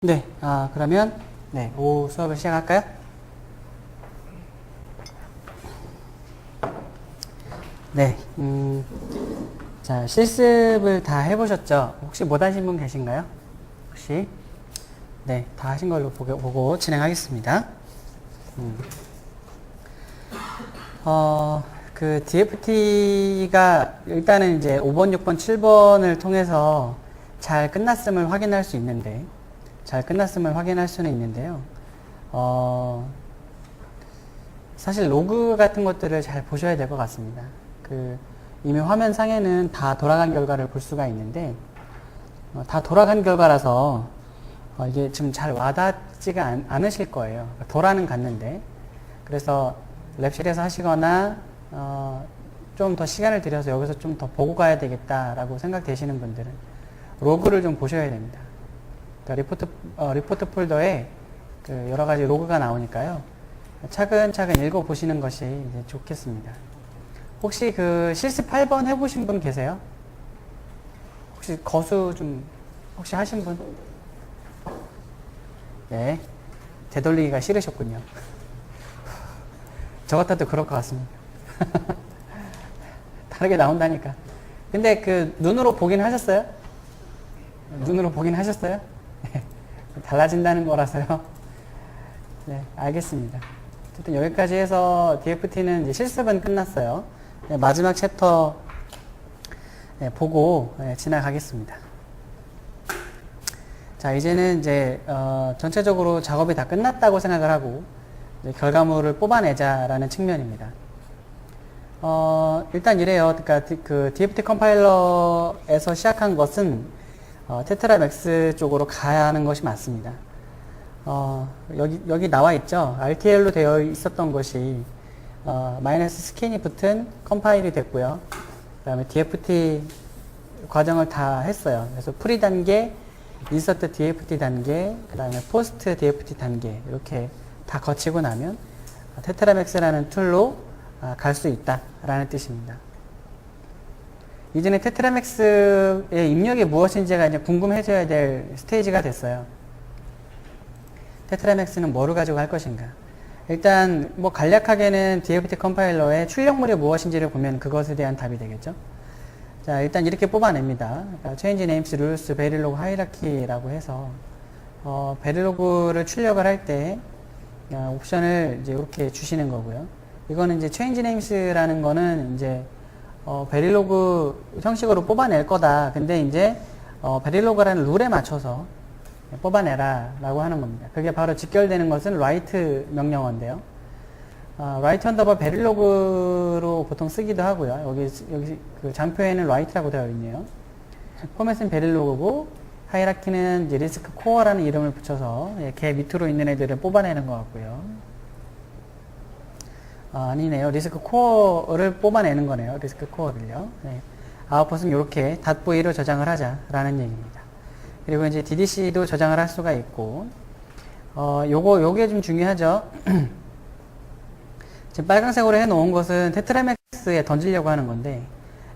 네, 그러면, 네, 오후 수업을 시작할까요? 네, 자, 실습을 다 해보셨죠? 혹시 못 하신 분 계신가요? 혹시? 네, 다 하신 걸로 보고 진행하겠습니다. 그 DFT가 일단은 이제 5번, 6번, 7번을 통해서 잘 끝났음을 확인할 수 있는데, 잘 끝났음을 확인할 수는 있는데요. 사실 로그 같은 것들을 잘 보셔야 될 것 같습니다. 이미 화면 상에는 다 돌아간 결과를 볼 수가 있는데, 다 돌아간 결과라서, 이게 지금 잘 와닿지가 않으실 거예요. 돌아는 갔는데. 그래서 랩실에서 하시거나, 좀 더 시간을 들여서 여기서 좀 더 보고 가야 되겠다라고 생각되시는 분들은 로그를 좀 보셔야 됩니다. 그러니까 리포트 폴더에 여러 가지 로그가 나오니까요. 차근차근 읽어보시는 것이 이제 좋겠습니다. 혹시 실습 8번 해보신 분 계세요? 혹시 거수 좀, 혹시 하신 분? 네. 되돌리기가 싫으셨군요. 저 같아도 그럴 것 같습니다. 다르게 나온다니까. 근데 눈으로 보긴 하셨어요? 눈으로 보긴 하셨어요? 네. 달라진다는 거라서요. 네, 알겠습니다. 어쨌든 여기까지 해서 DFT는 이제 실습은 끝났어요. 네, 마지막 챕터 보고 지나가겠습니다. 자, 이제는 이제 전체적으로 작업이 다 끝났다고 생각을 하고 이제 결과물을 뽑아내자라는 측면입니다. 일단 이래요. 그러니까 DFT 컴파일러에서 시작한 것은 테트라맥스 쪽으로 가야 하는 것이 맞습니다. 여기 나와 있죠. RTL로 되어 있었던 것이 마이너스 스캔이 붙은 컴파일이 됐고요. 그 다음에 DFT 과정을 다 했어요. 그래서 프리 단계, 인서트 DFT 단계, 그 다음에 포스트 DFT 단계 이렇게 다 거치고 나면 테트라맥스라는 툴로 갈 수 있다라는 뜻입니다. 이제는 테트라맥스의 입력이 무엇인지가 이제 궁금해져야 될 스테이지가 됐어요. 테트라맥스는 뭐를 가지고 할 것인가? 일단 뭐 간략하게는 DFT 컴파일러의 출력물이 무엇인지를 보면 그것에 대한 답이 되겠죠. 자, 일단 이렇게 뽑아냅니다. Change Names, Rules, Verilog Hierarchy라고 해서 베릴로그를 출력을 할 때 옵션을 이제 이렇게 주시는 거고요. 이거는 이제 Change Names라는 거는 이제 베릴로그 형식으로 뽑아낼 거다. 근데 이제 베릴로그라는 룰에 맞춰서 뽑아내라 라고 하는 겁니다. 그게 바로 직결되는 것은 write 명령어인데요. write underbar 베릴로그로 보통 쓰기도 하고요. 여기 장표에는 write라고 되어 있네요. 포맷은 베릴로그고 하이라키는 이제 리스크 코어라는 이름을 붙여서 걔 밑으로 있는 애들을 뽑아내는 것 같고요. 아니네요. 리스크 코어를 뽑아내는 거네요. 리스크 코어를요. 네. 아웃풋은 이렇게 .v로 저장을 하자라는 얘기입니다. 그리고 이제 DDC도 저장을 할 수가 있고, 요게 좀 중요하죠. 지금 빨간색으로 해놓은 것은 테트라맥스에 던지려고 하는 건데,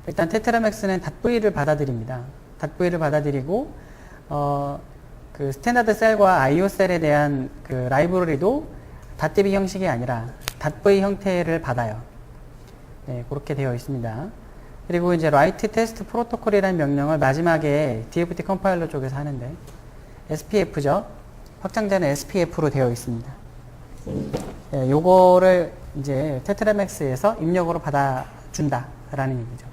일단 테트라맥스는 .v를 받아들입니다. .v를 받아들이고, 스탠다드 셀과 IO 셀에 대한 라이브러리도 .db 형식이 아니라 .v 형태를 받아요. 네, 그렇게 되어 있습니다. 그리고 이제 write test protocol이라는 명령을 마지막에 DFT 컴파일러 쪽에서 하는데 SPF죠. 확장자는 SPF로 되어 있습니다. 네, 요거를 이제 테트라맥스에서 입력으로 받아준다라는 얘기죠.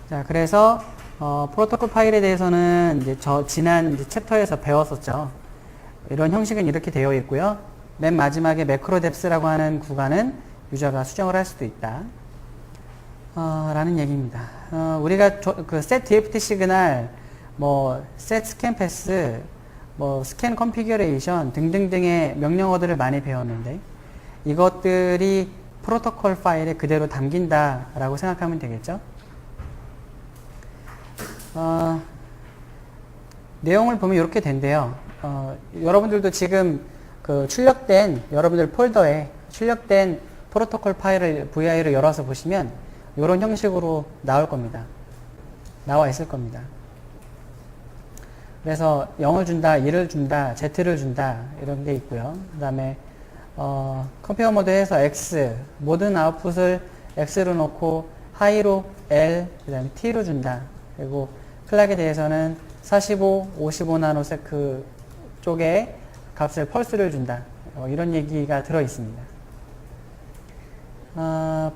자, 그래서 프로토콜 파일에 대해서는 이제 지난 챕터에서 배웠었죠. 이런 형식은 이렇게 되어 있고요. 맨 마지막에 매크로뎁스라고 하는 구간은 유저가 수정을 할 수도 있다. 라는 얘기입니다. 우리가 set DFT 시그널, set scan pass, scan configuration 등등등의 명령어들을 많이 배웠는데 이것들이 프로토콜 파일에 그대로 담긴다라고 생각하면 되겠죠. 내용을 보면 이렇게 된대요. 여러분들도 지금 여러분들 폴더에 출력된 프로토콜 파일을 VI로 열어서 보시면 이런 형식으로 나올 겁니다. 나와 있을 겁니다. 그래서 0을 준다, 1을 준다, Z를 준다 이런 게 있고요. 그 다음에 컴페어 모드에서 X 모든 아웃풋을 X로 놓고 하이로 L 그 다음에 T로 준다. 그리고 클락에 대해서는 45, 55 나노세크 쪽에 값을 펄스를 준다. 이런 얘기가 들어 있습니다.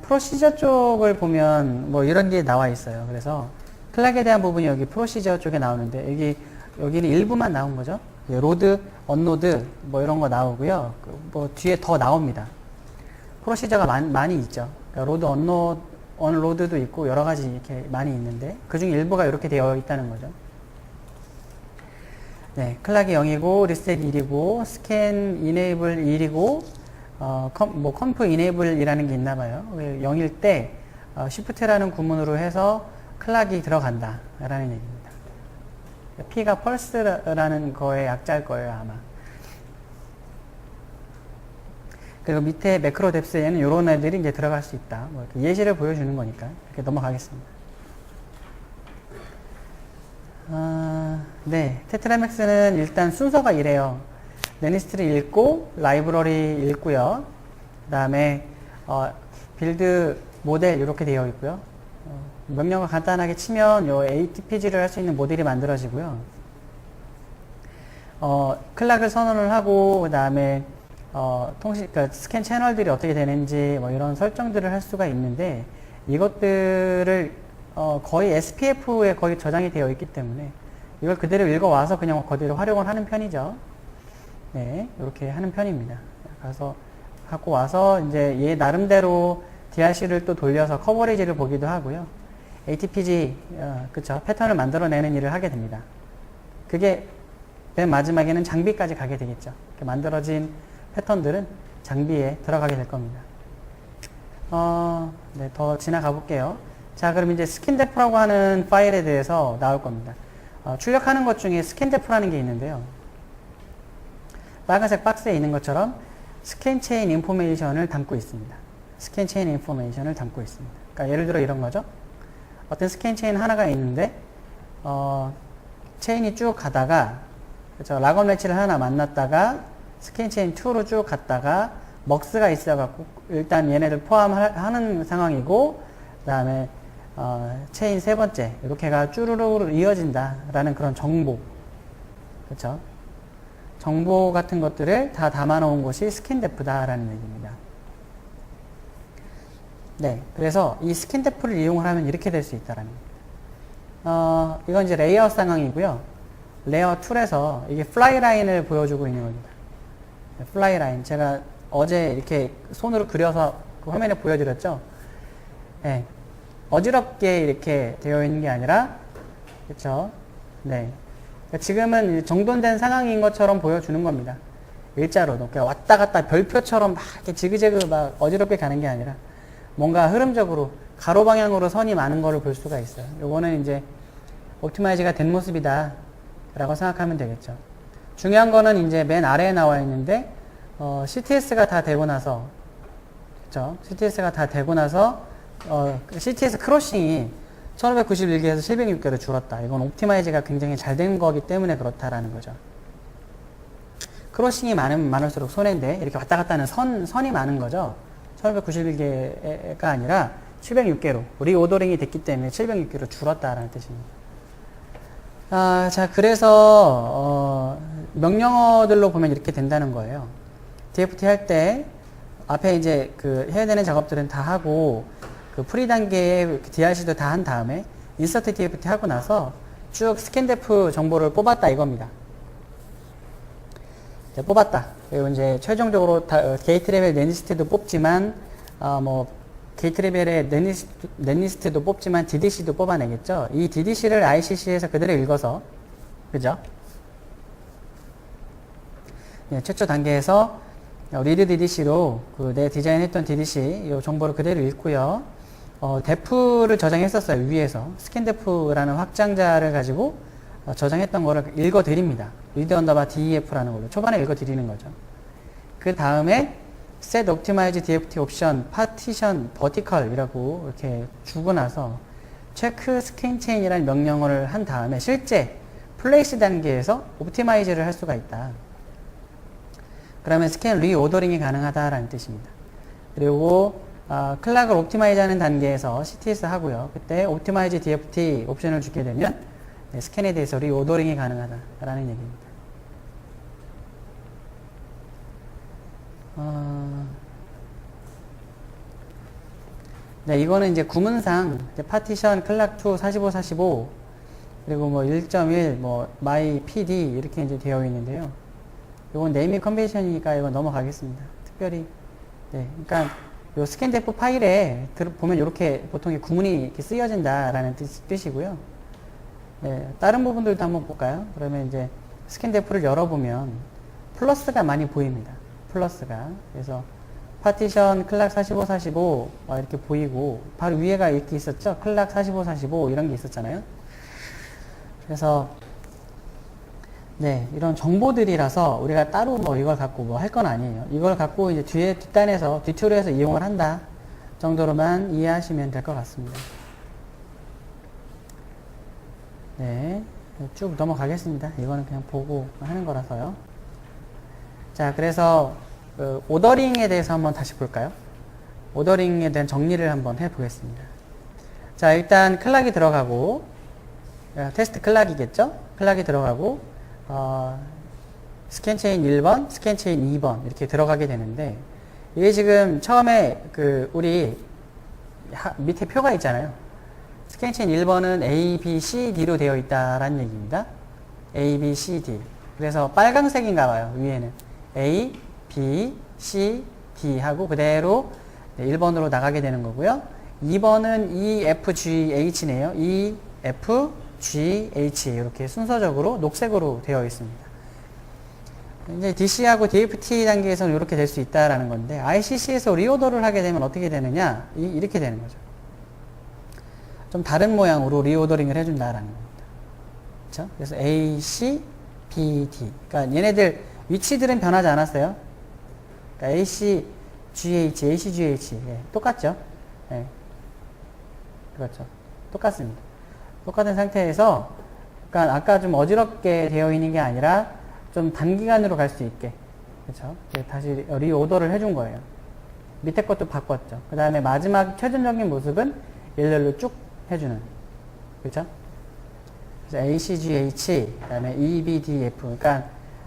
프로시저 쪽을 보면 뭐 이런 게 나와 있어요. 그래서 클락에 대한 부분이 여기 프로시저 쪽에 나오는데 여기는 일부만 나온 거죠. 로드, 언로드 뭐 이런 거 나오고요. 뭐 뒤에 더 나옵니다. 프로시저가 많이 있죠. 그러니까 로드, 언로드도 있고 여러 가지 이렇게 많이 있는데 그중 일부가 이렇게 되어 있다는 거죠. 네, 클락이 0이고 리셋 1이고 스캔 이네이블 1이고 컴프 이네이블이라는 게 있나 봐요. 0일 때 시프트라는 구문으로 해서 클락이 들어간다 라는 얘기입니다. P가 펄스라는 거의 약자일 거예요, 아마. 그리고 밑에 매크로 뎁스에는 이런 애들이 이제 들어갈 수 있다. 뭐 이렇게 예시를 보여주는 거니까 이렇게 넘어가겠습니다. 네, 테트라맥스는 일단 순서가 이래요. 네니스트를 읽고 라이브러리 읽고요. 그 다음에 빌드 모델 이렇게 되어 있고요. 명령을 간단하게 치면 요 ATPG를 할 수 있는 모델이 만들어지고요. 클락을 선언을 하고 그 다음에 그러니까 스캔 채널들이 어떻게 되는지 뭐 이런 설정들을 할 수가 있는데 이것들을 거의 SPF에 거의 저장이 되어 있기 때문에 이걸 그대로 읽어와서 그냥 그대로 활용을 하는 편이죠. 네, 이렇게 하는 편입니다. 가서 갖고 와서 이제 얘 나름대로 DRC를 또 돌려서 커버리지를 보기도 하고요. ATPG, 그쵸. 패턴을 만들어내는 일을 하게 됩니다. 그게 맨 마지막에는 장비까지 가게 되겠죠. 이렇게 만들어진 패턴들은 장비에 들어가게 될 겁니다. 네, 더 지나가 볼게요. 자, 그럼 이제 스캔데프라고 하는 파일에 대해서 나올 겁니다. 출력하는 것 중에 스캔데프라는 게 있는데요. 빨간색 박스에 있는 것처럼 스캔 체인 인포메이션을 담고 있습니다. 스캔 체인 인포메이션을 담고 있습니다. 그러니까 예를 들어 이런 거죠. 어떤 스캔 체인 하나가 있는데 체인이 쭉 가다가 그렇죠? 락업 매치를 하나 만났다가 스캔 체인 2로 쭉 갔다가 먹스가 있어갖고 일단 얘네들 포함하는 상황이고 그 다음에 체인 세 번째 이렇게가 쭈루룩 이어진다라는 그런 정보 그렇죠? 정보 같은 것들을 다 담아놓은 곳이 스캔데프다라는 얘기입니다. 네, 그래서 이 스캔데프를 이용을 하면 이렇게 될 수 있다라는 거예요. 이건 이제 레이아웃 상황이고요. 레이아웃 툴에서 이게 플라이 라인을 보여주고 있는 겁니다. 플라이 라인. 제가 어제 이렇게 손으로 그려서 그 화면에 보여드렸죠. 네, 어지럽게 이렇게 되어 있는 게 아니라, 그렇죠? 네. 지금은 정돈된 상황인 것처럼 보여주는 겁니다. 일자로도. 그러니까 왔다 갔다 별표처럼 막 이렇게 지그재그 막 어지럽게 가는 게 아니라 뭔가 흐름적으로 가로 방향으로 선이 많은 거를 볼 수가 있어요. 요거는 이제 옵티마이즈가 된 모습이다 라고 생각하면 되겠죠. 중요한 거는 이제 맨 아래에 나와 있는데 CTS가 다 되고 나서 그렇죠? CTS가 다 되고 나서 CTS 크로싱이 1591개에서 706개로 줄었다. 이건 옵티마이즈가 굉장히 잘 된 거기 때문에 그렇다라는 거죠. 크로싱이 많으면 많을수록 손해인데 이렇게 왔다 갔다 하는 선이 많은 거죠. 1591개가 아니라 706개로 리오더링이 됐기 때문에 706개로 줄었다라는 뜻입니다. 자, 그래서 명령어들로 보면 이렇게 된다는 거예요. DFT 할 때 앞에 이제 그 해야 되는 작업들은 다 하고 그 프리 단계의 DRC도 다 한 다음에 인서트 DFT 하고 나서 쭉 스캔데프 정보를 뽑았다 이겁니다. 이제 뽑았다. 그리고 이제 최종적으로 게이트 레벨 넷리스트도 뽑지만 뭐 게이트 레벨의 넷리스트도 뽑지만 DDC도 뽑아내겠죠. 이 DDC를 ICC에서 그대로 읽어서 그죠? 네, 최초 단계에서 리드 DDC로 그 내 디자인했던 DDC 이 정보를 그대로 읽고요. 데프를 저장했었어요. 위에서 스캔데프라는 확장자를 가지고 저장했던 거를 읽어드립니다. 리드 언더바 DEF라는 걸로 초반에 읽어드리는 거죠. 그 다음에 set optimize DFT option partition vertical 이라고 이렇게 주고 나서 체크 스캔 체인이라는 명령어를 한 다음에 실제 플레이스 단계에서 옵티마이즈를 할 수가 있다. 그러면 스캔 리오더링이 가능하다라는 뜻입니다. 그리고 클락을 옵티마이즈 하는 단계에서 CTS 하고요. 그때 옵티마이즈 DFT 옵션을 주게 되면 네, 스캔에 대해서 리오더링이 가능하다라는 얘기입니다. 네, 이거는 이제 구문상 이제 파티션 클락 2 45 45 그리고 뭐 1.1 뭐 my pd 이렇게 이제 되어 있는데요. 이건 네이밍 컨벤션이니까 이건 넘어가겠습니다. 특별히 네, 그러니까 요 스캔데프 파일에 보면 이렇게 보통 구문이 이렇게 쓰여진다라는 뜻이고요. 네, 다른 부분들도 한번 볼까요? 그러면 이제 스캔데프를 열어보면 플러스가 많이 보입니다. 플러스가. 그래서 파티션 클락 45 45 이렇게 보이고 바로 위에가 이렇게 있었죠. 클락 45 45 이런 게 있었잖아요. 그래서 네, 이런 정보들이라서 우리가 따로 뭐 이걸 갖고 뭐 할 건 아니에요. 이걸 갖고 이제 뒤에 뒷단에서 튜토리얼에서 이용을 한다 정도로만 이해하시면 될 것 같습니다. 네, 쭉 넘어가겠습니다. 이거는 그냥 보고 하는 거라서요. 자, 그래서 오더링에 대해서 한번 다시 볼까요? 오더링에 대한 정리를 한번 해보겠습니다. 자, 일단 클락이 들어가고 테스트 클락이겠죠? 클락이 들어가고 스캔 체인 1번, 스캔 체인 2번 이렇게 들어가게 되는데 이게 지금 처음에 우리 밑에 표가 있잖아요. 스캔 체인 1번은 A, B, C, D로 되어 있다라는 얘기입니다. A, B, C, D. 그래서 빨강색인가 봐요. 위에는 A, B, C, D 하고 그대로 1번으로 나가게 되는 거고요. 2번은 E, F, G, H네요. E, F, G, H 이렇게 순서적으로 녹색으로 되어 있습니다. 이제 DC하고 DFT 단계에서는 이렇게 될 수 있다라는 건데 ICC에서 리오더를 하게 되면 어떻게 되느냐? 이렇게 되는 거죠. 좀 다른 모양으로 리오더링을 해준다라는 겁니다. 그렇죠? 그래서 A, C, B, D. 그러니까 얘네들 위치들은 변하지 않았어요. 그러니까 A, C, G, H, A, C, G, H. 예, 똑같죠? 예. 그렇죠. 똑같습니다. 똑같은 상태에서, 그러니까 아까 좀 어지럽게 되어 있는 게 아니라 좀 단기간으로 갈 수 있게. 그렇죠? 다시 리오더를 해준 거예요. 밑에 것도 바꿨죠. 그 다음에 마지막 최종적인 모습은 일렬로 쭉 해주는. 그렇죠? 그래서 A, C, G, H, 그 다음에 E, B, D, F. 그러니까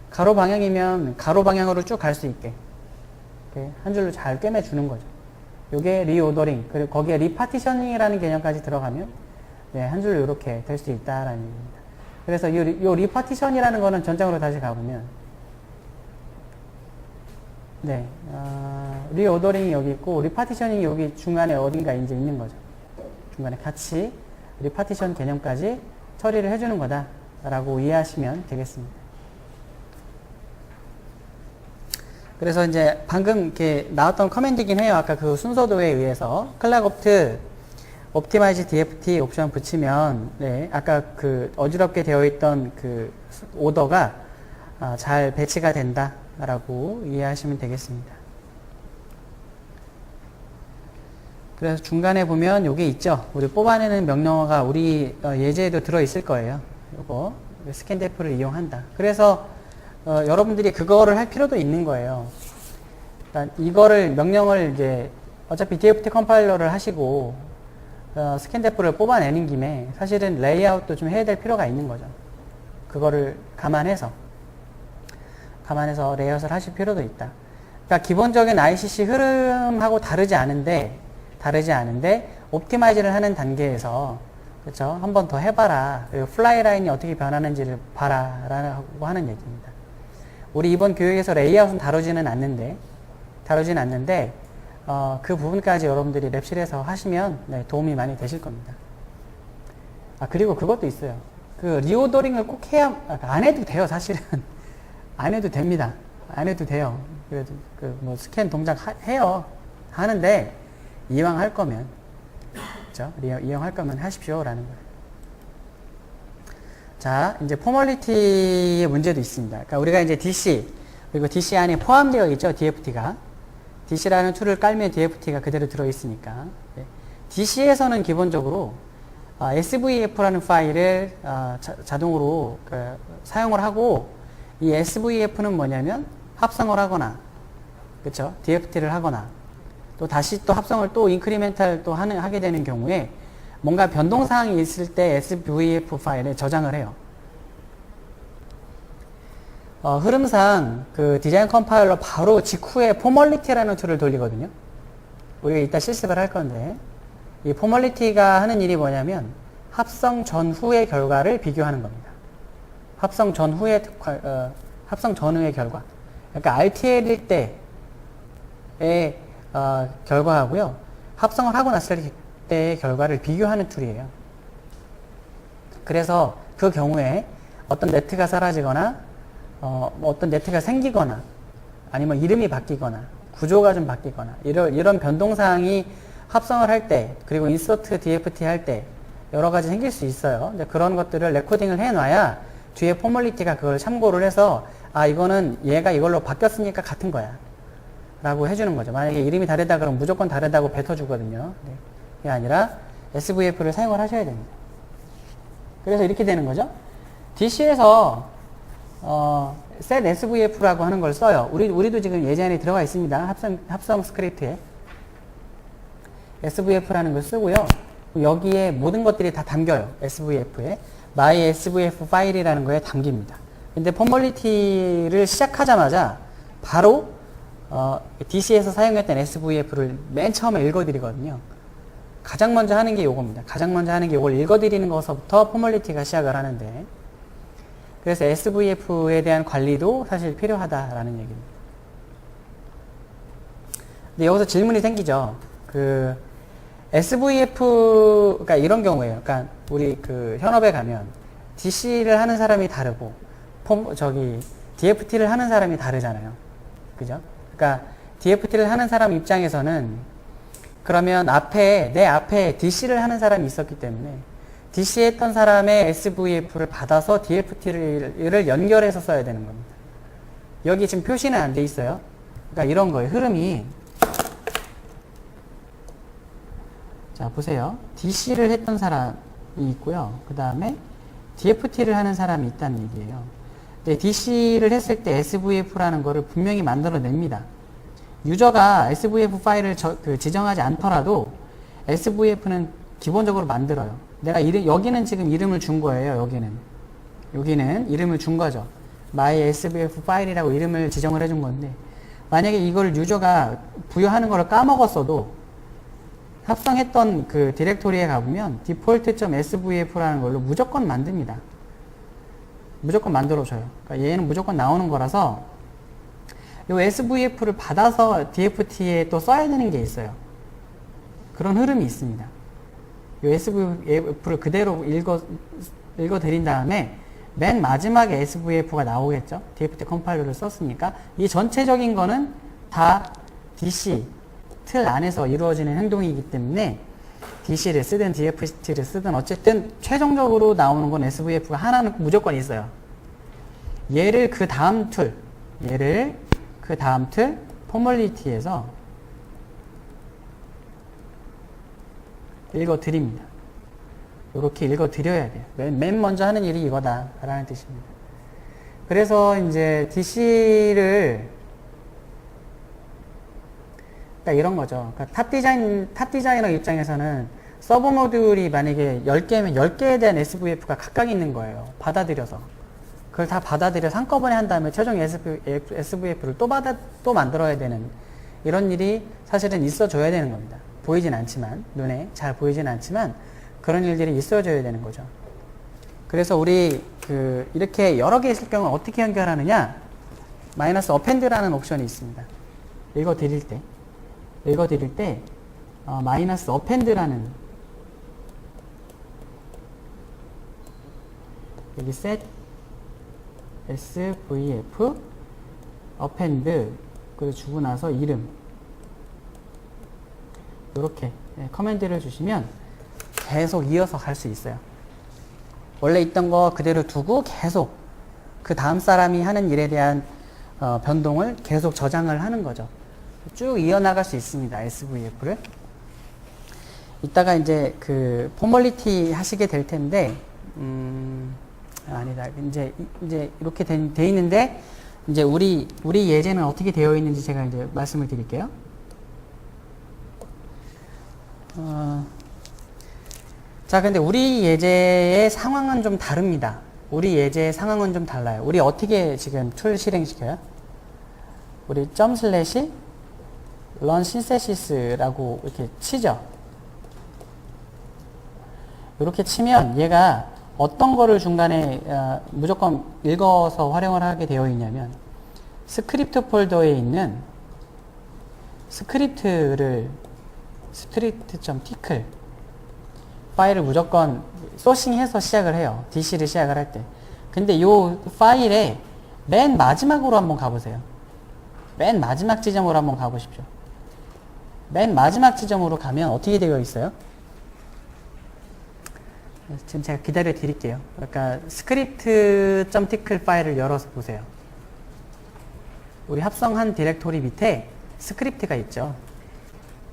가로 방향이면 가로 방향으로 쭉 갈 수 있게. 이렇게 한 줄로 잘 꿰매주는 거죠. 요게 리오더링. 그리고 거기에 리파티셔닝이라는 개념까지 들어가면 네, 한 줄로 이렇게 될 수 있다라는 얘기입니다. 그래서 요 리파티션이라는 거는 전장으로 다시 가보면 네, 리오더링이 여기 있고 리파티셔닝이 여기 중간에 어딘가 이제 있는 거죠. 중간에 같이 리파티션 개념까지 처리를 해주는 거다라고 이해하시면 되겠습니다. 그래서 이제 방금 이렇게 나왔던 커맨드이긴 해요. 아까 그 순서도에 의해서 클락 옵트 옵티마이즈 DFT 옵션 붙이면 네, 아까 그 어지럽게 되어 있던 그 오더가 잘 배치가 된다라고 이해하시면 되겠습니다. 그래서 중간에 보면 요게 있죠. 우리 뽑아내는 명령어가 우리 예제에도 들어 있을 거예요. 요거 스캔데프를 이용한다. 그래서 여러분들이 그거를 할 필요도 있는 거예요. 그러니까 이거를 명령을 이제 어차피 DFT 컴파일러를 하시고 스캔데프를 뽑아내는 김에 사실은 레이아웃도 좀 해야 될 필요가 있는 거죠. 그거를 감안해서 레이아웃을 하실 필요도 있다. 그러니까 기본적인 ICC 흐름하고 다르지 않은데 옵티마이즈를 하는 단계에서 그렇죠? 한 번 더 해봐라. 그리고 플라이 라인이 어떻게 변하는지를 봐라라고 하는 얘기입니다. 우리 이번 교육에서 레이아웃은 다루지는 않는데 그 부분까지 여러분들이 랩실에서 하시면 네, 도움이 많이 되실 겁니다. 그리고 그것도 있어요. 그 리오더링을 꼭 해야 안 해도 돼요. 사실은 안 해도 됩니다. 안 해도 돼요. 그래도 뭐 스캔 동작 해요. 하는데 이왕 할 거면 그렇죠? 이왕 할 거면 하십시오라는 거예요. 자, 이제 포멀리티의 문제도 있습니다. 그러니까 우리가 이제 DC 그리고 DC 안에 포함되어 있죠. DFT가 DC라는 툴을 깔면 DFT가 그대로 들어있으니까. 네. DC에서는 기본적으로 SVF라는 파일을 자동으로 사용을 하고, 이 SVF는 뭐냐면 합성을 하거나, 그쵸? DFT를 하거나, 또 다시 또 합성을 또 인크리멘탈 또 하게 되는 경우에 뭔가 변동사항이 있을 때 SVF 파일에 저장을 해요. 흐름상 그 디자인 컴파일러 바로 직후에 포멀리티라는 툴을 돌리거든요. 우리가 이따 실습을 할 건데, 이 포멀리티가 하는 일이 뭐냐면 합성 전후의 결과를 비교하는 겁니다. 합성 전후의 결과. 그러니까 RTL일 때의 결과하고요, 합성을 하고 났을 때의 결과를 비교하는 툴이에요. 그래서 그 경우에 어떤 네트가 사라지거나 어떤 네트가 생기거나 아니면 이름이 바뀌거나 구조가 좀 바뀌거나 이런 변동사항이 합성을 할 때, 그리고 인서트 DFT 할 때 여러 가지 생길 수 있어요. 그런 것들을 레코딩을 해놔야 뒤에 포멀리티가 그걸 참고를 해서 이거는 얘가 이걸로 바뀌었으니까 같은 거야 라고 해주는 거죠. 만약에 이름이 다르다 그러면 무조건 다르다고 뱉어주거든요. 그게 아니라 SVF를 사용을 하셔야 됩니다. 그래서 이렇게 되는 거죠. DC에서 set SVF라고 하는 걸 써요. 우리도 지금 예제안에 들어가 있습니다. 합성 스크립트에 SVF라는 걸 쓰고요. 여기에 모든 것들이 다 담겨요. SVF에 my SVF 파일이라는 거에 담깁니다. 근데 포멀리티를 시작하자마자 바로 DC에서 사용했던 SVF를 맨 처음에 읽어드리거든요. 가장 먼저 하는 게 요겁니다. 가장 먼저 하는 게 요걸 읽어드리는 것부터 포멀리티가 시작을 하는데, 그래서 SVF에 대한 관리도 사실 필요하다라는 얘기입니다. 근데 여기서 질문이 생기죠. SVF가 이런 경우에요. 그러니까 우리 현업에 가면 DC를 하는 사람이 다르고 DFT를 하는 사람이 다르잖아요. 그죠? 그러니까 DFT를 하는 사람 입장에서는 그러면 내 앞에 DC를 하는 사람이 있었기 때문에 DC 했던 사람의 SVF를 받아서 DFT를 연결해서 써야 되는 겁니다. 여기 지금 표시는 안 돼 있어요. 그러니까 이런 거예요. 흐름이. 자, 보세요. DC를 했던 사람이 있고요. 그 다음에 DFT를 하는 사람이 있다는 얘기예요. 근데 DC를 했을 때 SVF라는 거를 분명히 만들어냅니다. 유저가 SVF 파일을 지정하지 않더라도 SVF는 기본적으로 만들어요. 내가 여기는 지금 이름을 준 거예요. 여기는 이름을 준 거죠. my SVF 파일이라고 이름을 지정을 해준 건데, 만약에 이걸 유저가 부여하는 걸 까먹었어도 합성했던 디렉토리에 가보면 default.svf라는 걸로 무조건 만듭니다. 무조건 만들어줘요. 그러니까 얘는 무조건 나오는 거라서 이 SVF를 받아서 DFT에 또 써야 되는 게 있어요. 그런 흐름이 있습니다. 이 SVF를 그대로 읽어드린 다음에 맨 마지막에 SVF가 나오겠죠. DFT 컴파일러를 썼으니까 이 전체적인 거는 다 DC 틀 안에서 이루어지는 행동이기 때문에 DC를 쓰든 DFT를 쓰든 어쨌든 최종적으로 나오는 건 SVF가 하나는 무조건 있어요. 얘를 그 다음 툴 포멀리티에서 읽어드립니다. 이렇게 읽어드려야 돼요. 맨 먼저 하는 일이 이거다 라는 뜻입니다. 그래서 이제 DC를 그러니까 이런 거죠. 그러니까 탑 디자이너 입장에서는 서브 모듈이 만약에 10개면 10개에 대한 SVF가 각각 있는 거예요. 받아들여서. 그걸 다 받아들여서 한꺼번에 한 다음에 최종 SVF를 또 만들어야 되는 이런 일이 사실은 있어줘야 되는 겁니다. 보이진 않지만, 눈에 잘 보이진 않지만 그런 일들이 있어줘야 되는 거죠. 그래서 우리 이렇게 여러 개 있을 경우는 어떻게 연결하느냐? 마이너스 어펜드라는 옵션이 있습니다. 읽어드릴 때 마이너스 어펜드라는 여기 set svf append 그리고 주고 나서 이름 이렇게 커맨드를 주시면 계속 이어서 갈 수 있어요. 원래 있던 거 그대로 두고 계속 그 다음 사람이 하는 일에 대한 변동을 계속 저장을 하는 거죠. 쭉 이어나갈 수 있습니다. SVF를. 이따가 이제 그 포멀리티 하시게 될 텐데, 아니다. 이제 이렇게 돼 있는데, 이제 우리 예제는 어떻게 되어 있는지 제가 이제 말씀을 드릴게요. 자, 근데 우리 예제의 상황은 좀 다릅니다. 우리 예제의 상황은 좀 달라요. 우리 어떻게 지금 툴 실행시켜요? 우리 점 슬래시 run synthesis라고 이렇게 치죠. 이렇게 치면 얘가 어떤 거를 중간에 무조건 읽어서 활용을 하게 되어 있냐면 스크립트 폴더에 있는 script.tcl 파일을 무조건 소싱해서 시작을 해요. DC를 시작을 할 때. 근데 이 파일에 맨 마지막으로 한번 가보세요. 맨 마지막 지점으로 한번 가보십시오. 맨 마지막 지점으로 가면 어떻게 되어 있어요? 지금 제가 기다려 드릴게요. 그러니까 script.tcl 파일을 열어서 보세요. 우리 합성한 디렉토리 밑에 스크립트가 있죠.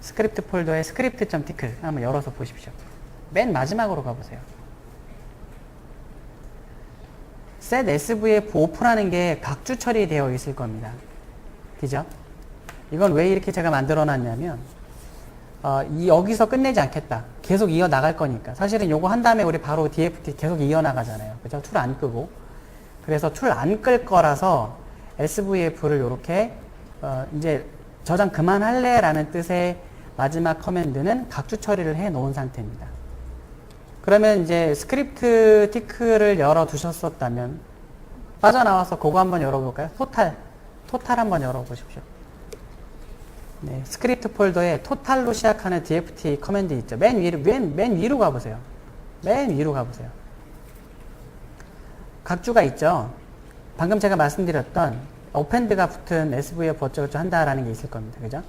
스크립트 폴더에 script.tcl 한번 열어서 보십시오. 맨 마지막으로 가보세요. set svf open라는 게 각주 처리되어 있을 겁니다. 그죠? 이건 왜 이렇게 제가 만들어 놨냐면 여기서 끝내지 않겠다. 계속 이어 나갈 거니까. 사실은 요거 한 다음에 우리 바로 DFT 계속 이어 나가잖아요. 그죠? 툴 안 끄고. 그래서 툴 안 끌 거라서 SVF를 요렇게 이제 저장 그만할래 라는 뜻의 마지막 커맨드는 각주 처리를 해 놓은 상태입니다. 그러면 이제 스크립트 티크를 열어 두셨었다면 빠져나와서 그거 한번 열어볼까요? 토탈 한번 열어보십시오. 네, 스크립트 폴더에 토탈로 시작하는 DFT 커맨드 있죠. 맨 위로 가보세요. 맨 위로 가보세요. 각주가 있죠. 방금 제가 말씀드렸던 어펜드가 붙은 SVF 어쩌고저쩌고 한다라는 게 있을 겁니다. 그죠?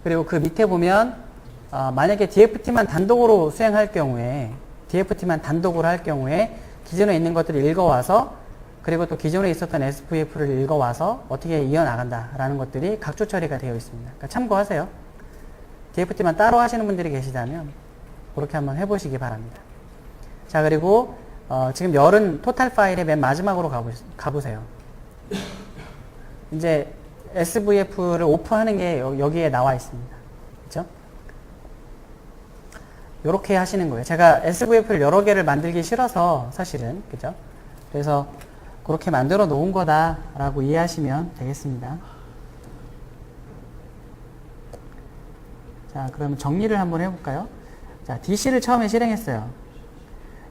그리고 그 밑에 보면 만약에 DFT만 단독으로 수행할 경우에 DFT만 단독으로 할 경우에 기존에 있는 것들을 읽어와서 그리고 또 기존에 있었던 SVF를 읽어와서 어떻게 이어나간다라는 것들이 각주 처리가 되어 있습니다. 그러니까 참고하세요. DFT만 따로 하시는 분들이 계시다면 그렇게 한번 해보시기 바랍니다. 자, 그리고 지금 열은 토탈 파일의 맨 마지막으로 가보세요. 이제 SVF를 오픈하는 게 여기에 나와 있습니다. 그렇죠? 요렇게 하시는 거예요. 제가 SVF를 여러 개를 만들기 싫어서 사실은 그죠? 그래서 그렇게 만들어 놓은 거다라고 이해하시면 되겠습니다. 자, 그러면 정리를 한번 해볼까요? 자, DC를 처음에 실행했어요.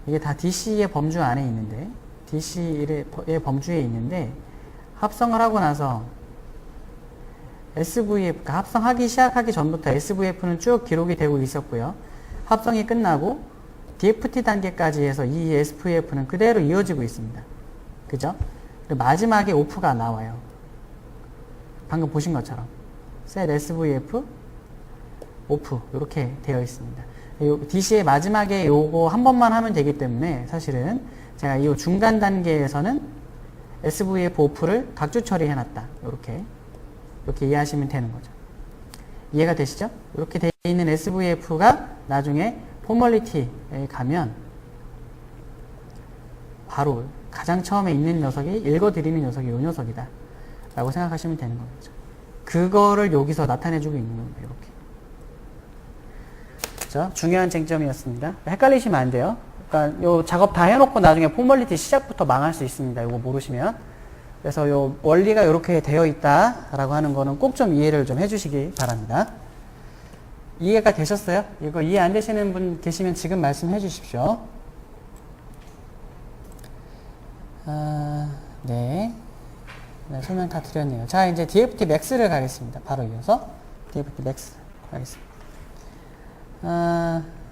이게 다 DC의 범주 안에 있는데, DC의 범주에 있는데, 합성을 하고 나서 SVF, 그러니까 합성하기 시작하기 전부터 SVF는 쭉 기록이 되고 있었고요. 합성이 끝나고 DFT 단계까지 해서 이 SVF는 그대로 이어지고 있습니다. 그죠? 그리고 마지막에 오프가 나와요. 방금 보신 것처럼 set svf 오프 이렇게 되어 있습니다. DC의 마지막에 요거 한 번만 하면 되기 때문에 사실은 제가 이 중간 단계에서는 svf 오프를 각주 처리해 놨다. 이렇게 이해하시면 되는 거죠. 이해가 되시죠? 이렇게 되어 있는 SVF가 나중에 포멀리티에 가면 바로 가장 처음에 있는 녀석이 읽어드리는 녀석이 이 녀석이다 라고 생각하시면 되는 거죠. 그거를 여기서 나타내주고 있는 겁니다. 이렇게. 그렇죠? 중요한 쟁점이었습니다. 헷갈리시면 안 돼요. 그러니까 요 작업 다 해놓고 나중에 포멀리티 시작부터 망할 수 있습니다. 이거 모르시면. 그래서 요 원리가 이렇게 되어 있다라고 하는 거는 꼭 좀 이해를 좀 해주시기 바랍니다. 이해가 되셨어요? 이거 이해 안 되시는 분 계시면 지금 말씀해 주십시오. 네. 네, 설명 다 드렸네요. 자, 이제 DFT Max를 가겠습니다. 바로 이어서 DFT Max 가겠습니다.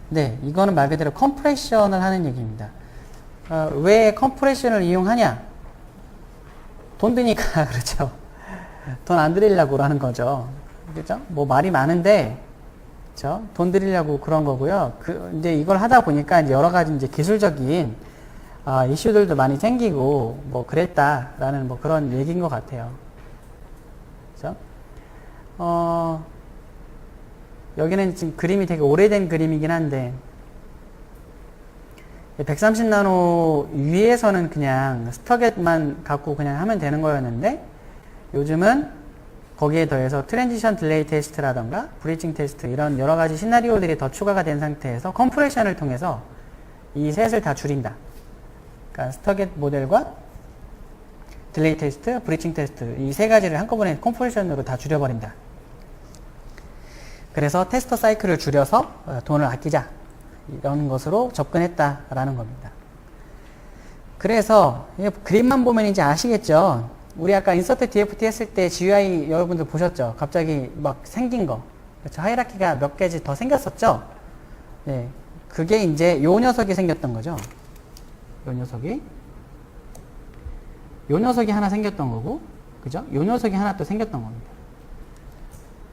네, 이거는 말 그대로 컴프레션을 하는 얘기입니다. 왜 컴프레션을 이용하냐? 돈 드니까 그렇죠. 돈 안 들이려고 하는 거죠. 그죠? 뭐 말이 많은데, 그죠? 돈 들이려고 그런 거고요. 이제 이걸 하다 보니까 이제 여러 가지 이제 기술적인 이슈들도 많이 생기고 뭐 그랬다라는 뭐 그런 얘기인 것 같아요. 그죠? 여기는 지금 그림이 되게 오래된 그림이긴 한데 130나노 위에서는 그냥 스터겟만 갖고 그냥 하면 되는 거였는데 요즘은 거기에 더해서 트랜지션 딜레이 테스트라던가 브리징 테스트 이런 여러 가지 시나리오들이 더 추가가 된 상태에서 컴프레션을 통해서 이 셋을 다 줄인다. 그러니까 스터겟 모델과 딜레이 테스트, 브리징 테스트 이 세 가지를 한꺼번에 컴프레션으로 다 줄여버린다. 그래서 테스터 사이클을 줄여서 돈을 아끼자. 이런 것으로 접근했다라는 겁니다. 그래서 그림만 보면 이제 아시겠죠? 우리 아까 인서트 DFT 했을 때 GUI 여러분들 보셨죠? 갑자기 막 생긴 거. 그렇죠? 하이라키가 몇 개지 더 생겼었죠? 네. 그게 이제 요 녀석이 생겼던 거죠. 요 녀석이 하나 생겼던 거고, 그죠? 요 녀석이 하나 또 생겼던 겁니다.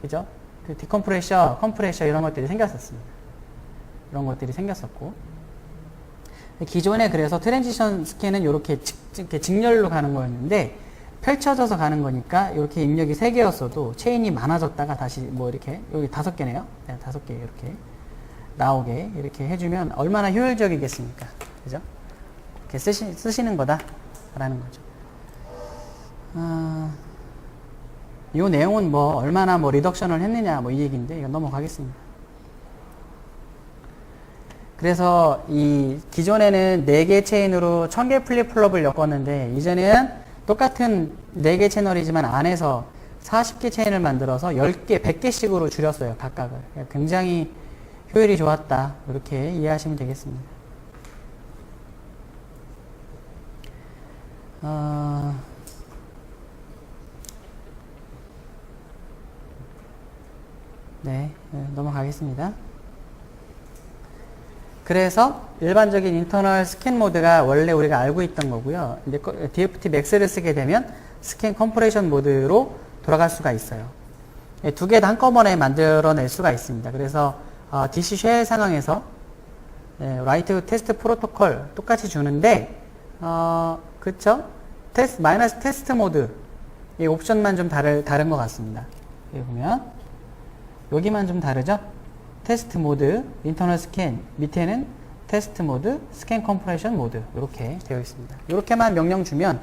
그죠? 그 디컴프레셔, 컴프레셔 이런 것들이 생겼었습니다. 이런 것들이 생겼었고 기존에 그래서 트랜지션 스캔은 이렇게 직렬로 가는 거였는데 펼쳐져서 가는 거니까 이렇게 입력이 3개였어도 체인이 많아졌다가 다시 뭐 이렇게 여기 5개네요. 네, 5개 이렇게 나오게 이렇게 해주면 얼마나 효율적이겠습니까? 그죠? 이렇게 쓰시는 거다라는 거죠. 이 내용은 뭐 얼마나 뭐 리덕션을 했느냐 뭐 이 얘기인데 이건 넘어가겠습니다. 그래서 이 기존에는 4개 체인으로 1000개 플립플롭을 엮었는데 이제는 똑같은 4개 채널이지만 안에서 40개 체인을 만들어서 10개, 100개씩으로 줄였어요. 각각을. 굉장히 효율이 좋았다. 이렇게 이해하시면 되겠습니다. 네, 넘어가겠습니다. 그래서 일반적인 인터널 스캔 모드가 원래 우리가 알고 있던 거고요. 이제 DFT 맥스를 쓰게 되면 스캔 컴프레션 모드로 돌아갈 수가 있어요. 2개 다 한꺼번에 만들어낼 수가 있습니다. 그래서 DC 쉘 상황에서 라이트 테스트 프로토콜 똑같이 주는데 그쵸? 마이너스 테스트 모드 이 옵션만 좀 다른 것 같습니다. 여기 보면 여기만 좀 다르죠? 테스트 모드, 인터널 스캔, 밑에는 테스트 모드, 스캔 컴프레션 모드 이렇게 되어 있습니다. 이렇게만 명령 주면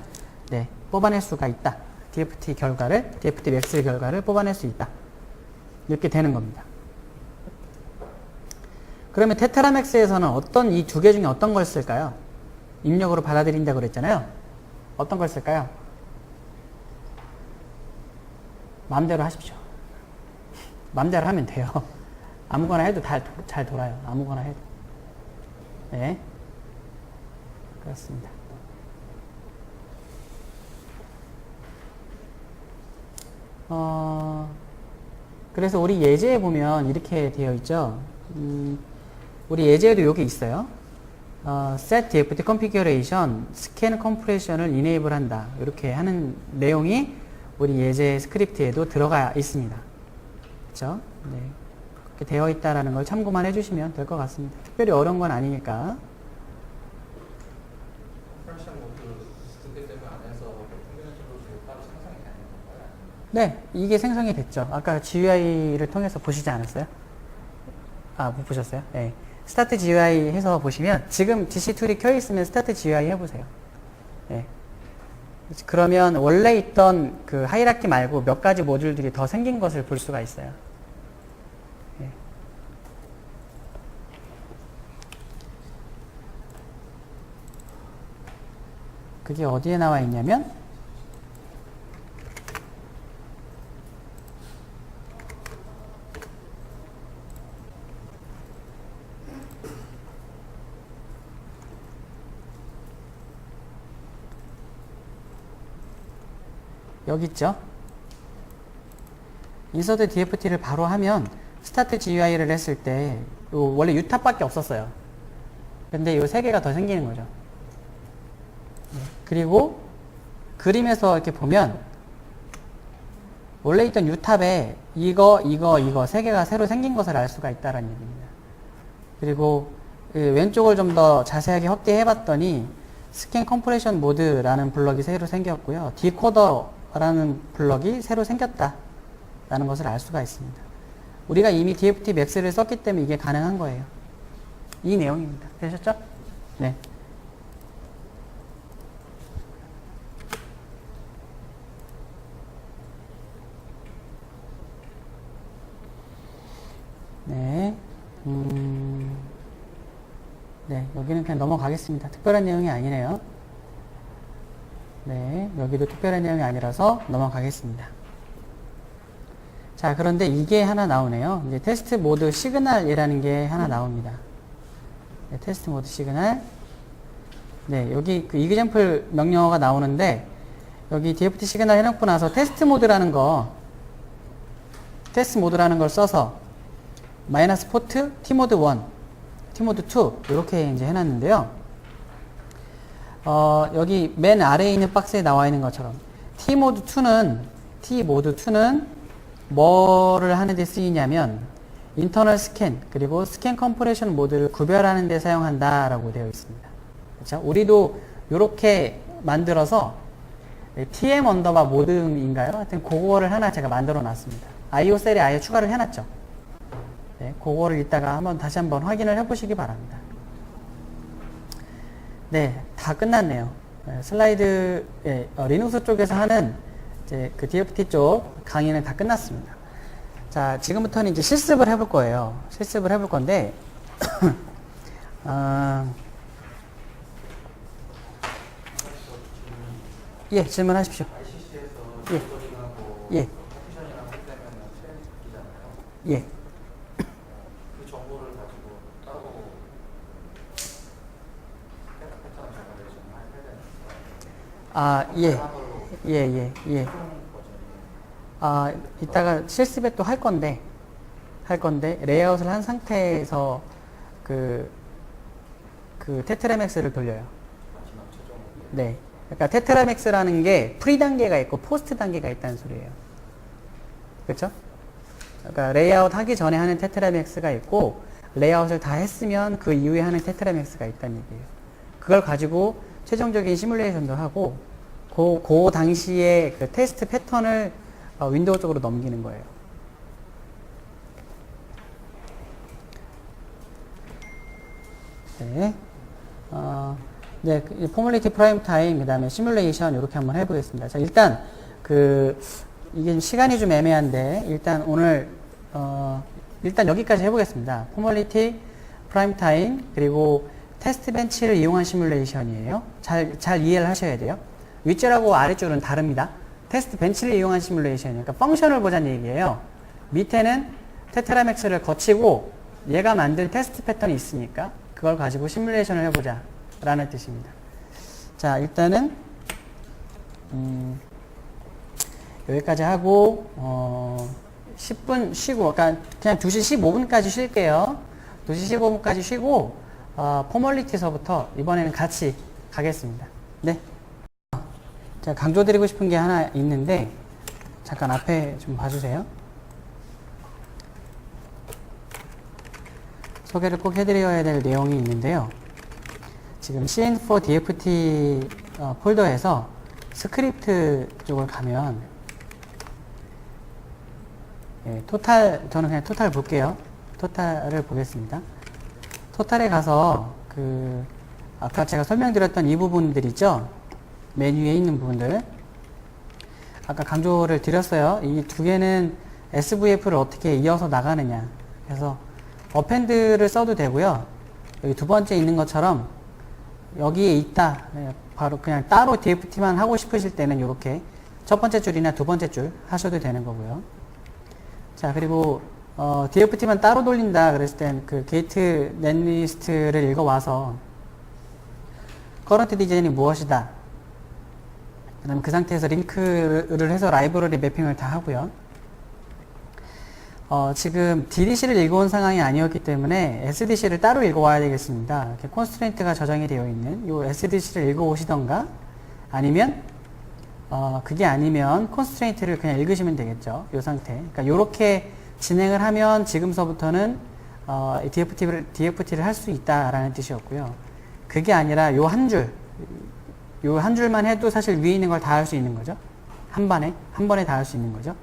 네, 뽑아낼 수가 있다. DFT 맥스 결과를 뽑아낼 수 있다. 이렇게 되는 겁니다. 그러면 테트라맥스에서는 이 2개 중에 어떤 걸 쓸까요? 입력으로 받아들인다고 그랬잖아요. 어떤 걸 쓸까요? 마음대로 하십시오. 마음대로 하면 돼요. 아무거나 해도 잘 돌아요. 아무거나 해도. 네. 그렇습니다. 그래서 우리 예제에 보면 이렇게 되어 있죠. 우리 예제에도 여기 있어요. set DFT configuration, scan compression을 enable 한다. 이렇게 하는 내용이 우리 예제 스크립트에도 들어가 있습니다. 그렇죠? 네. 그렇게 되어 있다라는 걸 참고만 해주시면 될 것 같습니다. 특별히 어려운 건 아니니까. 네, 이게 생성이 됐죠. 아까 GUI를 통해서 보시지 않았어요? 못 보셨어요? 네. 스타트 GUI 해서 보시면 지금 DC 툴이 켜 있으면 스타트 GUI 해보세요. 네. 그러면 원래 있던 그 하이라키 말고 몇 가지 모듈들이 더 생긴 것을 볼 수가 있어요. 네. 그게 어디에 나와 있냐면 여기 있죠. 인서트 DFT를 바로 하면 스타트 GUI를 했을 때 원래 유탑밖에 없었어요. 근데 요 3개가 더 생기는 거죠. 그리고 그림에서 이렇게 보면 원래 있던 유탑에 이거 3개가 새로 생긴 것을 알 수가 있다는 얘기입니다. 그리고 왼쪽을 좀 더 자세하게 확대해 봤더니 스캔 컴프레션 모드라는 블럭이 새로 생겼고요. 디코더라는 블럭이 새로 생겼다 라는 것을 알 수가 있습니다. 우리가 이미 DFT max를 썼기 때문에 이게 가능한 거예요. 이 내용입니다. 되셨죠? 네. 네. 네, 여기는 그냥 넘어가겠습니다. 특별한 내용이 아니네요. 네, 여기도 특별한 내용이 아니라서 넘어가겠습니다. 자, 그런데 이게 하나 나오네요. 이제 테스트 모드 시그널이라는 게 하나 나옵니다. 네, 테스트 모드 시그널. 네, 여기 그 example 명령어가 나오는데, 여기 DFT 시그널 해놓고 나서 테스트 모드라는 걸 써서, 마이너스 포트, T모드 1, T모드 2, 이렇게 이제 해놨는데요. 여기 맨 아래에 있는 박스에 나와 있는 것처럼, T모드 2는 뭐를 하는데 쓰이냐면, 인터널 스캔, 그리고 스캔 컴프레션 모드를 구별하는 데 사용한다라고 되어 있습니다. 그렇죠? 우리도 이렇게 만들어서, TM 언더바 모드인가요? 하여튼 그거를 하나 제가 만들어 놨습니다. IO 셀에 아예 추가를 해놨죠. 네, 그거를 이따가 다시 한번 확인을 해보시기 바랍니다. 네, 다 끝났네요. 네, 슬라이드, 리눅스 쪽에서 하는 이제 그 DFT 쪽 강의는 다 끝났습니다. 자, 지금부터는 이제 실습을 해볼 거예요. 실습을 해볼 건데, 예, 질문하십시오. 예. 예. 예. 예. 이따가 실습에 또 할 건데, 레이아웃을 한 상태에서 그 테트라맥스를 돌려요. 네. 그러니까 테트라맥스라는 게 프리 단계가 있고 포스트 단계가 있다는 소리예요. 그렇죠? 그러니까 레이아웃 하기 전에 하는 테트라맥스가 있고, 레이아웃을 다 했으면 그 이후에 하는 테트라맥스가 있다는 얘기예요. 그걸 가지고 최종적인 시뮬레이션도 하고, 그 당시에 그 테스트 패턴을 윈도우 쪽으로 넘기는 거예요. 네. 네, 포멀리티 프라임 타임, 그 다음에 시뮬레이션, 이렇게 한번 해보겠습니다. 자, 일단, 이게 시간이 좀 애매한데, 일단 오늘, 일단 여기까지 해보겠습니다. 포멀리티 프라임 타임, 그리고 테스트 벤치를 이용한 시뮬레이션이에요. 잘 이해를 하셔야 돼요. 윗줄하고 아래줄은 다릅니다. 테스트 벤치를 이용한 시뮬레이션, 그러니까 펑션을 보자는 얘기예요. 밑에는 테트라맥스를 거치고 얘가 만든 테스트 패턴이 있으니까 그걸 가지고 시뮬레이션을 해보자 라는 뜻입니다. 자, 일단은 여기까지 하고 10분 쉬고, 그러니까 그냥 2시 15분까지 쉴게요. 2시 15분까지 쉬고 포멀리티서부터 이번에는 같이 가겠습니다. 네. 제가 강조드리고 싶은 게 하나 있는데, 잠깐 앞에 좀 봐주세요. 소개를 꼭 해드려야 될 내용이 있는데요. 지금 cn4dft 폴더에서 스크립트 쪽을 가면, 저는 그냥 토탈 볼게요. 토탈을 보겠습니다. 토탈에 가서 아까 제가 설명드렸던 이 부분들 있죠? 메뉴에 있는 부분들. 아까 강조를 드렸어요. 이 두 개는 SVF를 어떻게 이어서 나가느냐. 그래서 어펜드를 써도 되고요. 여기 두 번째 있는 것처럼 여기에 있다. 바로 그냥 따로 DFT만 하고 싶으실 때는 이렇게 첫 번째 줄이나 두 번째 줄 하셔도 되는 거고요. 자, 그리고 DFT만 따로 돌린다 그랬을 땐 그 게이트 넷리스트를 읽어와서 커런트 디자인이 무엇이다. 그 다음에 그 상태에서 링크를 해서 라이브러리 매핑을 다 하고요. 지금 DDC를 읽어온 상황이 아니었기 때문에 SDC를 따로 읽어와야 되겠습니다. 이렇게 콘스트레인트가 저장이 되어 있는 이 SDC를 읽어오시던가, 아니면 그게 아니면 콘스트레인트를 그냥 읽으시면 되겠죠. 이 상태. 그러니까 이렇게 진행을 하면 지금서부터는 DFT를 할 수 있다라는 뜻이었고요. 그게 아니라 요 한 줄만 해도 사실 위에 있는 걸 다 할 수 있는 거죠. 한 번에 다 할 수 있는 거죠.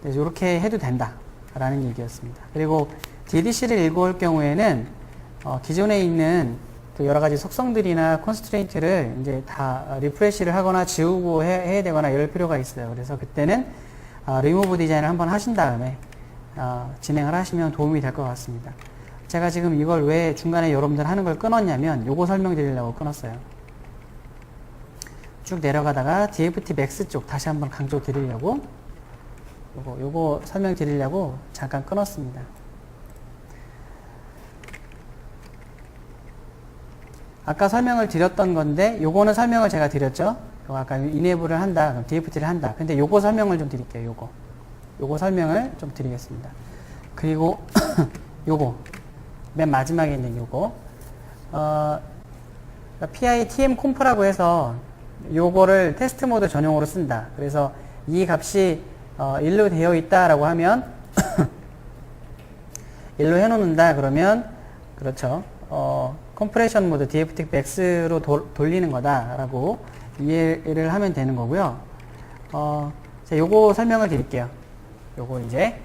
그래서 이렇게 해도 된다. 라는 얘기였습니다. 그리고 DDC를 읽어올 경우에는 기존에 있는 또 여러 가지 속성들이나 컨스트레인트를 이제 다 리프레시를 하거나 지우고 해야 되거나 이럴 필요가 있어요. 그래서 그때는 리무브 디자인을 한번 하신 다음에 진행을 하시면 도움이 될 것 같습니다. 제가 지금 이걸 왜 중간에 여러분들 하는 걸 끊었냐면 요거 설명드리려고 끊었어요. 쭉 내려가다가 DFT 맥스 쪽 다시 한번 강조 드리려고 요거 설명드리려고 잠깐 끊었습니다. 아까 설명을 드렸던 건데 요거는 설명을 제가 드렸죠. 아까 이네이블을 한다, 그럼 DFT를 한다. 근데 요거 설명을 좀 드릴게요. 요거 설명을 좀 드리겠습니다. 그리고 요거 맨 마지막에 있는 요거 PITM 콤프라고 해서 요거를 테스트 모드 전용으로 쓴다. 그래서 이 값이 일로 되어 있다라고 하면 일로 해놓는다 그러면 그렇죠. 컴프레션 모드 DFT max로 돌리는 거다라고 이해를 하면 되는 거고요. 자, 요거 설명을 드릴게요. 요거 이제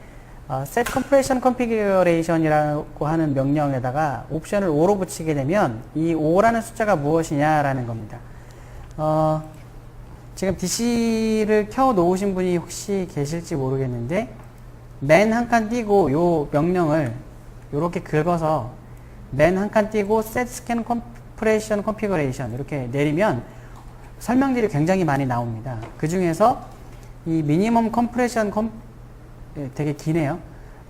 set compression configuration이라고 하는 명령에다가 옵션을 5로 붙이게 되면 이 5라는 숫자가 무엇이냐라는 겁니다. 지금 DC를 켜 놓으신 분이 혹시 계실지 모르겠는데 맨 한 칸 띄고 요 명령을 요렇게 긁어서 맨 한 칸 띄고 set scan compression configuration 이렇게 내리면 설명들이 굉장히 많이 나옵니다. 그 중에서 이 미니멈 컴프레션 되게 기네요.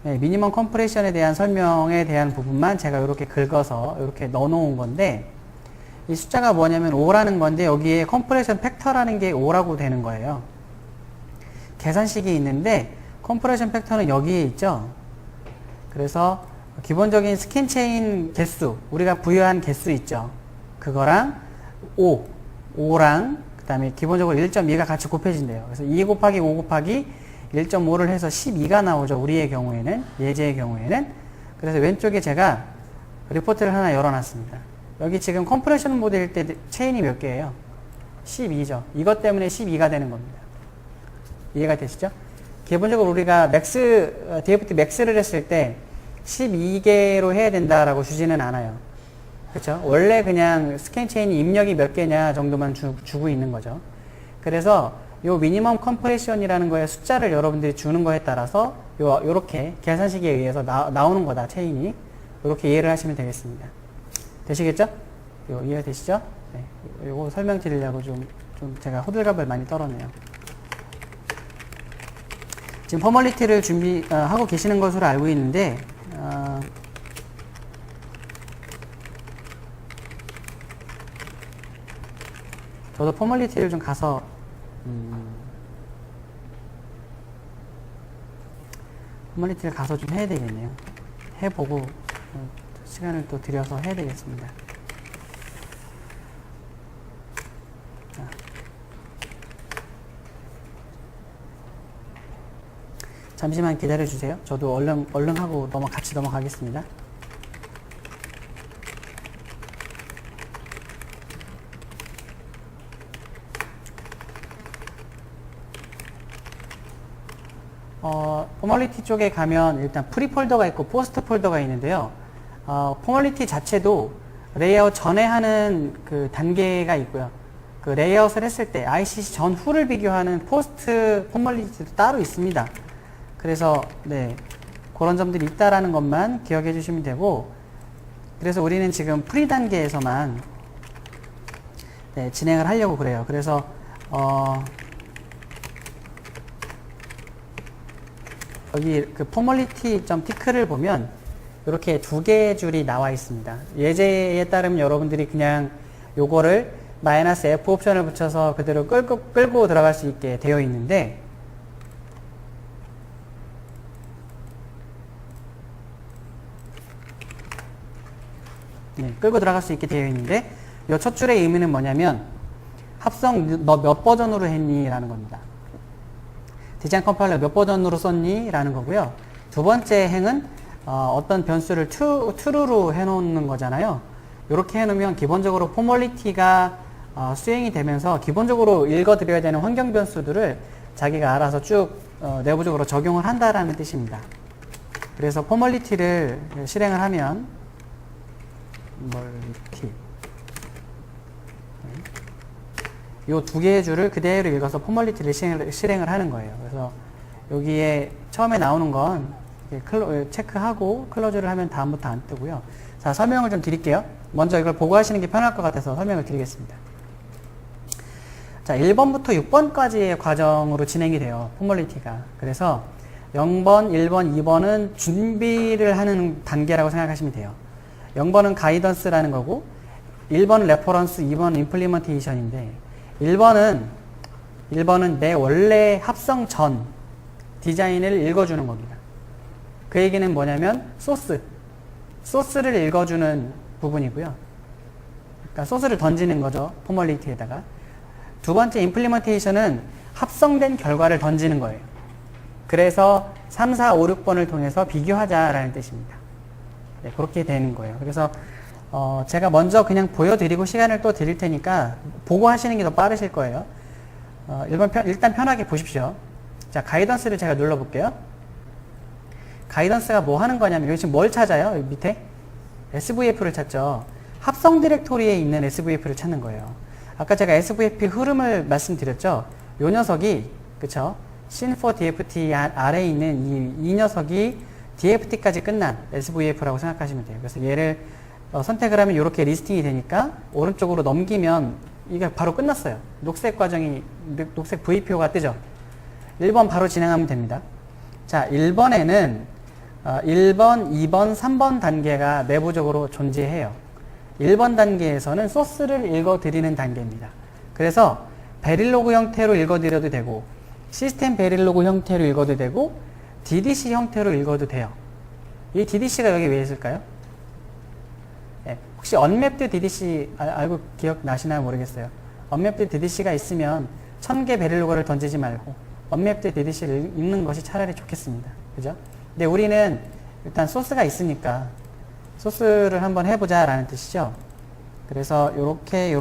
네, 미니멈 컴프레션에 대한 설명에 대한 부분만 제가 이렇게 긁어서 이렇게 넣어 놓은 건데 이 숫자가 뭐냐면 5라는 건데 여기에 컴프레션 팩터라는 게 5라고 되는 거예요. 계산식이 있는데 컴프레션 팩터는 여기에 있죠. 그래서 기본적인 스캔 체인 개수, 우리가 부여한 개수 있죠. 그거랑 5랑 그 다음에 기본적으로 1.2가 같이 곱해진대요. 그래서 2 곱하기 5 곱하기 1.5를 해서 12가 나오죠. 우리의 경우에는, 예제의 경우에는. 그래서 왼쪽에 제가 리포트를 하나 열어놨습니다. 여기 지금 컴프레션 모드일 때 체인이 몇 개예요? 12죠. 이것 때문에 12가 되는 겁니다. 이해가 되시죠? 기본적으로 우리가 DFT max를 했을 때 12개로 해야 된다라고 주지는 않아요. 그렇죠? 원래 그냥 스캔 체인이 입력이 몇 개냐 정도만 주고 있는 거죠. 그래서 요 미니멈 컴프레션이라는 거에 숫자를 여러분들이 주는 거에 따라서 요렇게 계산식에 의해서 나오는 거다, 체인이. 요렇게 이해를 하시면 되겠습니다. 되시겠죠? 이해가 되시죠? 네. 요거 설명드리려고 좀 제가 호들갑을 많이 떨었네요. 지금 포멀리티를 하고 계시는 것으로 알고 있는데, 저도 포멀리티를 좀 가서, 포멀리티를 가서 좀 해야 되겠네요. 해보고, 시간을 또 들여서 해야 되겠습니다. 자. 잠시만 기다려 주세요. 저도 얼른 하고 같이 넘어가겠습니다. 포멀리티 쪽에 가면 일단 프리 폴더가 있고 포스트 폴더가 있는데요. 포멀리티 자체도 레이아웃 전에 하는 그 단계가 있고요. 그 레이아웃을 했을 때 ICC 전후를 비교하는 포스트 포멀리티도 따로 있습니다. 그래서 네, 그런 점들이 있다라는 것만 기억해 주시면 되고, 그래서 우리는 지금 프리 단계에서만 네, 진행을 하려고 그래요. 그래서 여기 그 formality.tic를 보면 이렇게 2개의 줄이 나와 있습니다. 예제에 따르면 여러분들이 그냥 요거를 -F 옵션을 붙여서 그대로 끌고 들어갈 수 있게 되어 있는데, 네, 끌고 들어갈 수 있게 되어 있는데, 요 첫 줄의 의미는 뭐냐면 합성 너 몇 버전으로 했니? 라는 겁니다. 디자인 컴파일러 몇 버전으로 썼니? 라는 거고요. 두 번째 행은 어떤 변수를 true로 해놓는 거잖아요. 이렇게 해놓으면 기본적으로 포멀리티가 수행이 되면서 기본적으로 읽어드려야 되는 환경 변수들을 자기가 알아서 쭉 내부적으로 적용을 한다라는 뜻입니다. 그래서 포멀리티를 실행을 하면 멀티 요 두 개의 줄을 그대로 읽어서 포멀리티를 실행을 하는 거예요. 그래서 여기에 처음에 나오는 건 체크하고 클로즈를 하면 다음부터 안 뜨고요. 자, 설명을 좀 드릴게요. 먼저 이걸 보고 하시는 게 편할 것 같아서 설명을 드리겠습니다. 자, 1번부터 6번까지의 과정으로 진행이 돼요. 포멀리티가. 그래서 0번, 1번, 2번은 준비를 하는 단계라고 생각하시면 돼요. 0번은 가이던스라는 거고 1번은 레퍼런스, 2번은 임플리먼테이션인데 1번은 내 원래 합성 전 디자인을 읽어주는 겁니다. 그 얘기는 뭐냐면 소스를 읽어주는 부분이고요. 그러니까 소스를 던지는 거죠. 포멀리티에다가. 두 번째 임플리먼테이션은 합성된 결과를 던지는 거예요. 그래서 3, 4, 5, 6번을 통해서 비교하자라는 뜻입니다. 네, 그렇게 되는 거예요. 그래서 제가 먼저 그냥 보여드리고 시간을 또 드릴 테니까 보고 하시는 게 더 빠르실 거예요. 일단 편하게 보십시오. 자, 가이던스를 제가 눌러볼게요. 가이던스가 뭐 하는 거냐면 여기 지금 뭘 찾아요? 여기 밑에 SVF를 찾죠. 합성 디렉토리에 있는 SVF를 찾는 거예요. 아까 제가 SVF 흐름을 말씀드렸죠. 요 녀석이 그쵸? Sin4 DFT 아래에 있는 이 녀석이 DFT까지 끝난 SVF라고 생각하시면 돼요. 그래서 얘를 선택을 하면 이렇게 리스팅이 되니까 오른쪽으로 넘기면 이게 바로 끝났어요. 녹색 VPO가 뜨죠. 1번 바로 진행하면 됩니다. 자, 1번에는 1번, 2번, 3번 단계가 내부적으로 존재해요. 1번 단계에서는 소스를 읽어드리는 단계입니다. 그래서 베릴로그 형태로 읽어드려도 되고 시스템 베릴로그 형태로 읽어도 되고 DDC 형태로 읽어도 돼요. 이 DDC가 여기 왜 있을까요? 네, 혹시 언맵드 DDC 알고 기억나시나요? 모르겠어요. 언맵드 DDC가 있으면 1000개 베릴로그를 던지지 말고 언맵드 DDC를 읽는 것이 차라리 좋겠습니다. 그죠? 근데 우리는 일단 소스가 있으니까 소스를 한번 해보자 라는 뜻이죠. 그래서 요렇게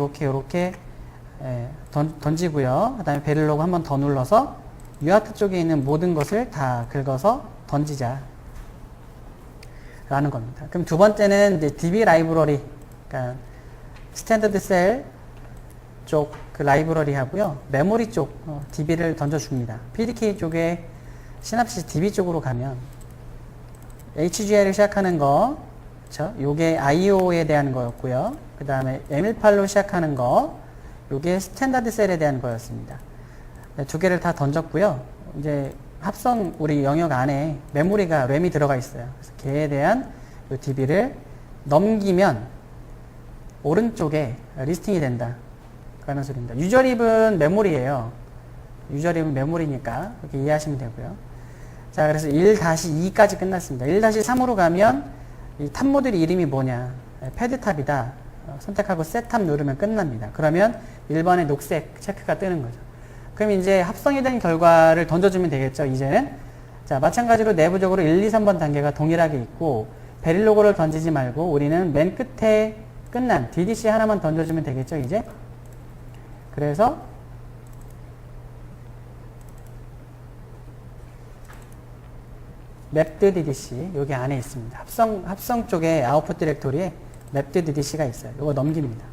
던지고요. 그 다음에 베릴로그 한번 더 눌러서 유아트 쪽에 있는 모든 것을 다 긁어서 던지자 라는 겁니다. 그럼 두 번째는 이제 DB 라이브러리, 그러니까 스탠더드 셀 쪽 그 라이브러리 하고요. 메모리 쪽 DB를 던져줍니다. PDK 쪽에 시납시스 DB 쪽으로 가면 HGI를 시작하는 거, 그쵸? 요게 IO에 대한 거였고요. 그 다음에 M18로 시작하는 거, 요게 스탠다드 셀에 대한 거였습니다. 네, 두 개를 다 던졌고요. 이제 합성 우리 영역 안에 메모리가 램이 들어가 있어요. 그래서 걔에 대한 요 DB를 넘기면 오른쪽에 리스팅이 된다. 라는 소리입니다. 유저립은 메모리예요. 유저립은 메모리니까 그렇게 이해하시면 되고요. 자, 그래서 1-2까지 끝났습니다. 1-3으로 가면 이 탑 모듈 이름이 뭐냐? 패드탑이다. 선택하고 셋탑 누르면 끝납니다. 그러면 1번에 녹색 체크가 뜨는 거죠. 그럼 이제 합성이 된 결과를 던져주면 되겠죠, 이제는. 자, 마찬가지로 내부적으로 1, 2, 3번 단계가 동일하게 있고, 베릴로그를 던지지 말고, 우리는 맨 끝에 끝난 DDC 하나만 던져주면 되겠죠, 이제. 그래서, 맵드 DDC, 여기 안에 있습니다. 합성 쪽에 아웃풋 디렉토리에 맵드 DDC가 있어요. 이거 넘깁니다.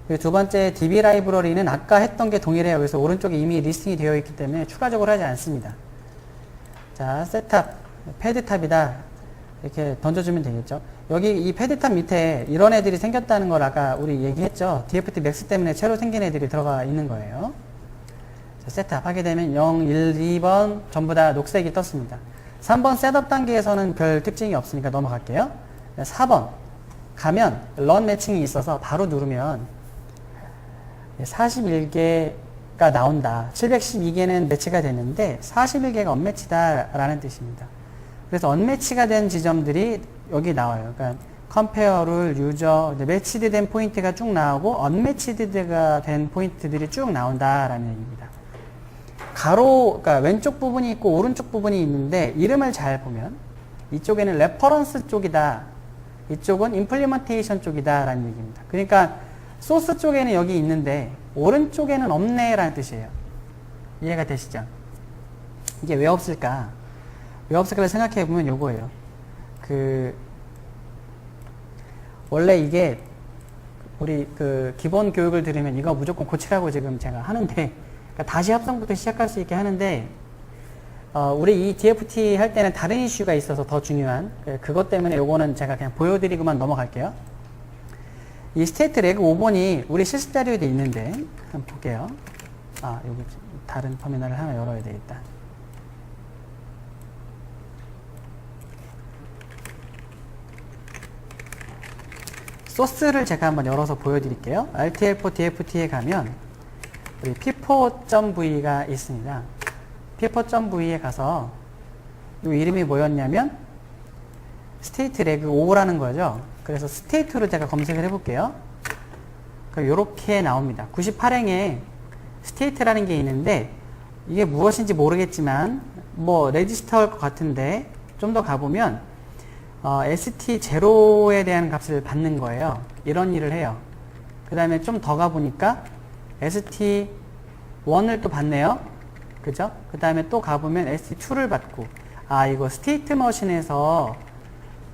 그리고 두 번째 DB 라이브러리는 아까 했던 게 동일해요. 그래서 오른쪽에 이미 리스팅이 되어 있기 때문에 추가적으로 하지 않습니다. 자, 셋탑, 패드탑이다. 이렇게 던져주면 되겠죠. 여기 이 패드탑 밑에 이런 애들이 생겼다는 걸 아까 우리 얘기했죠. DFT 맥스 때문에 새로 생긴 애들이 들어가 있는 거예요. 자, 셋탑 하게 되면 0, 1, 2번 전부 다 녹색이 떴습니다. 3번 셋업 단계에서는 별 특징이 없으니까 넘어갈게요. 4번 가면 런 매칭이 있어서 바로 누르면 41개가 나온다. 712개는 매치가 됐는데 41개가 언매치다라는 뜻입니다. 그래서 언매치가 된 지점들이 여기 나와요. 그러니까 컴페어룰, 유저, 매치드 된 포인트가 쭉 나오고 언매치드가 된 포인트들이 쭉 나온다라는 얘기입니다. 그러니까 왼쪽 부분이 있고 오른쪽 부분이 있는데 이름을 잘 보면 이쪽에는 레퍼런스 쪽이다. 이쪽은 임플리먼테이션 쪽이다 라는 얘기입니다. 그러니까 소스 쪽에는 여기 있는데 오른쪽에는 없네 라는 뜻이에요. 이해가 되시죠? 이게 왜 없을까? 웹 업스킬을 생각해 보면 요거예요. 원래 이게 우리 기본 교육을 들으면 이거 무조건 고치라고 지금 제가 하는데, 그러니까 다시 합성부터 시작할 수 있게 하는데, 우리 이 DFT 할 때는 다른 이슈가 있어서 더 중요한, 그것 때문에 요거는 제가 그냥 보여드리고만 넘어갈게요. 이 스테이트 레그 5번이 우리 실습 자료에도 있는데, 한번 볼게요. 여기 다른 터미널을 하나 열어야 되겠다. 소스를 제가 한번 열어서 보여드릴게요. RTL4 DFT에 가면 우리 p4.v가 있습니다. p4.v에 가서 이 이름이 뭐였냐면 스테이트 레그 5라는 거죠. 그래서 스테이트로 제가 검색을 해볼게요. 이렇게 나옵니다. 98행에 스테이트라는 게 있는데 이게 무엇인지 모르겠지만 뭐 레지스터일 것 같은데 좀 더 가보면 ST0에 대한 값을 받는 거예요. 이런 일을 해요. 그 다음에 좀 더 가보니까 ST1을 또 받네요. 그죠? 그 다음에 또 가보면 ST2를 받고, 이거 스테이트 머신에서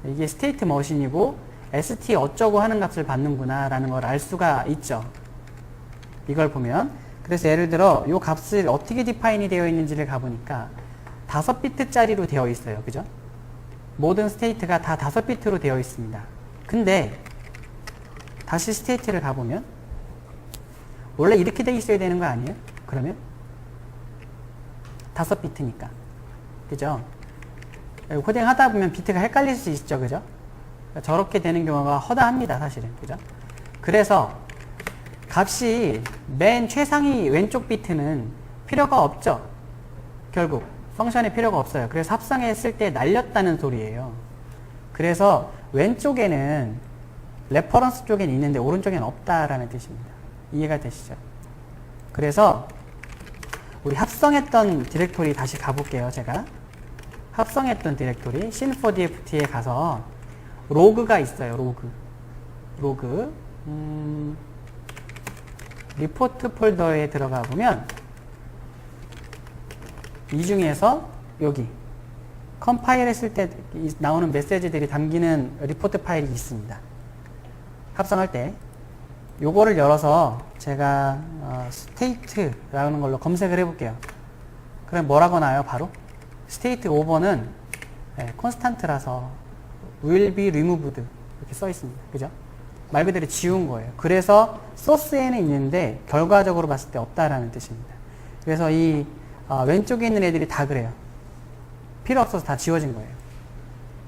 이게 스테이트 머신이고 ST 어쩌고 하는 값을 받는구나 라는 걸 알 수가 있죠. 이걸 보면. 그래서 예를 들어 이 값을 어떻게 디파인이 되어 있는지를 가보니까 5비트짜리로 되어 있어요. 그죠? 모든 스테이트가 다 5비트로 되어 있습니다. 근데 다시 스테이트를 가보면 원래 이렇게 되어 있어야 되는 거 아니에요? 그러면 5비트니까. 그죠? 코딩 하다 보면 비트가 헷갈릴 수 있죠. 그죠? 저렇게 되는 경우가 허다합니다. 사실은. 그죠? 그래서 값이 맨 최상위 왼쪽 비트는 필요가 없죠. 결국 펑션에 필요가 없어요. 그래서 합성했을 때 날렸다는 소리예요. 그래서 왼쪽에는 레퍼런스 쪽에는 있는데 오른쪽에는 없다라는 뜻입니다. 이해가 되시죠? 그래서 우리 합성했던 디렉토리 다시 가볼게요. 제가 합성했던 디렉토리 sin4dft에 가서 로그가 있어요. 로그 리포트 폴더에 들어가 보면 이 중에서 여기 컴파일 했을 때 나오는 메시지들이 담기는 리포트 파일이 있습니다. 합성할 때 요거를 열어서 제가 state라는 걸로 검색을 해볼게요. 그럼 뭐라고 나와요? 바로 state 5번은 constant라서 will be removed 이렇게 써 있습니다. 그죠? 말 그대로 지운 거예요. 그래서 소스에는 있는데 결과적으로 봤을 때 없다라는 뜻입니다. 그래서 이 왼쪽에 있는 애들이 다 그래요. 필요 없어서 다 지워진 거예요.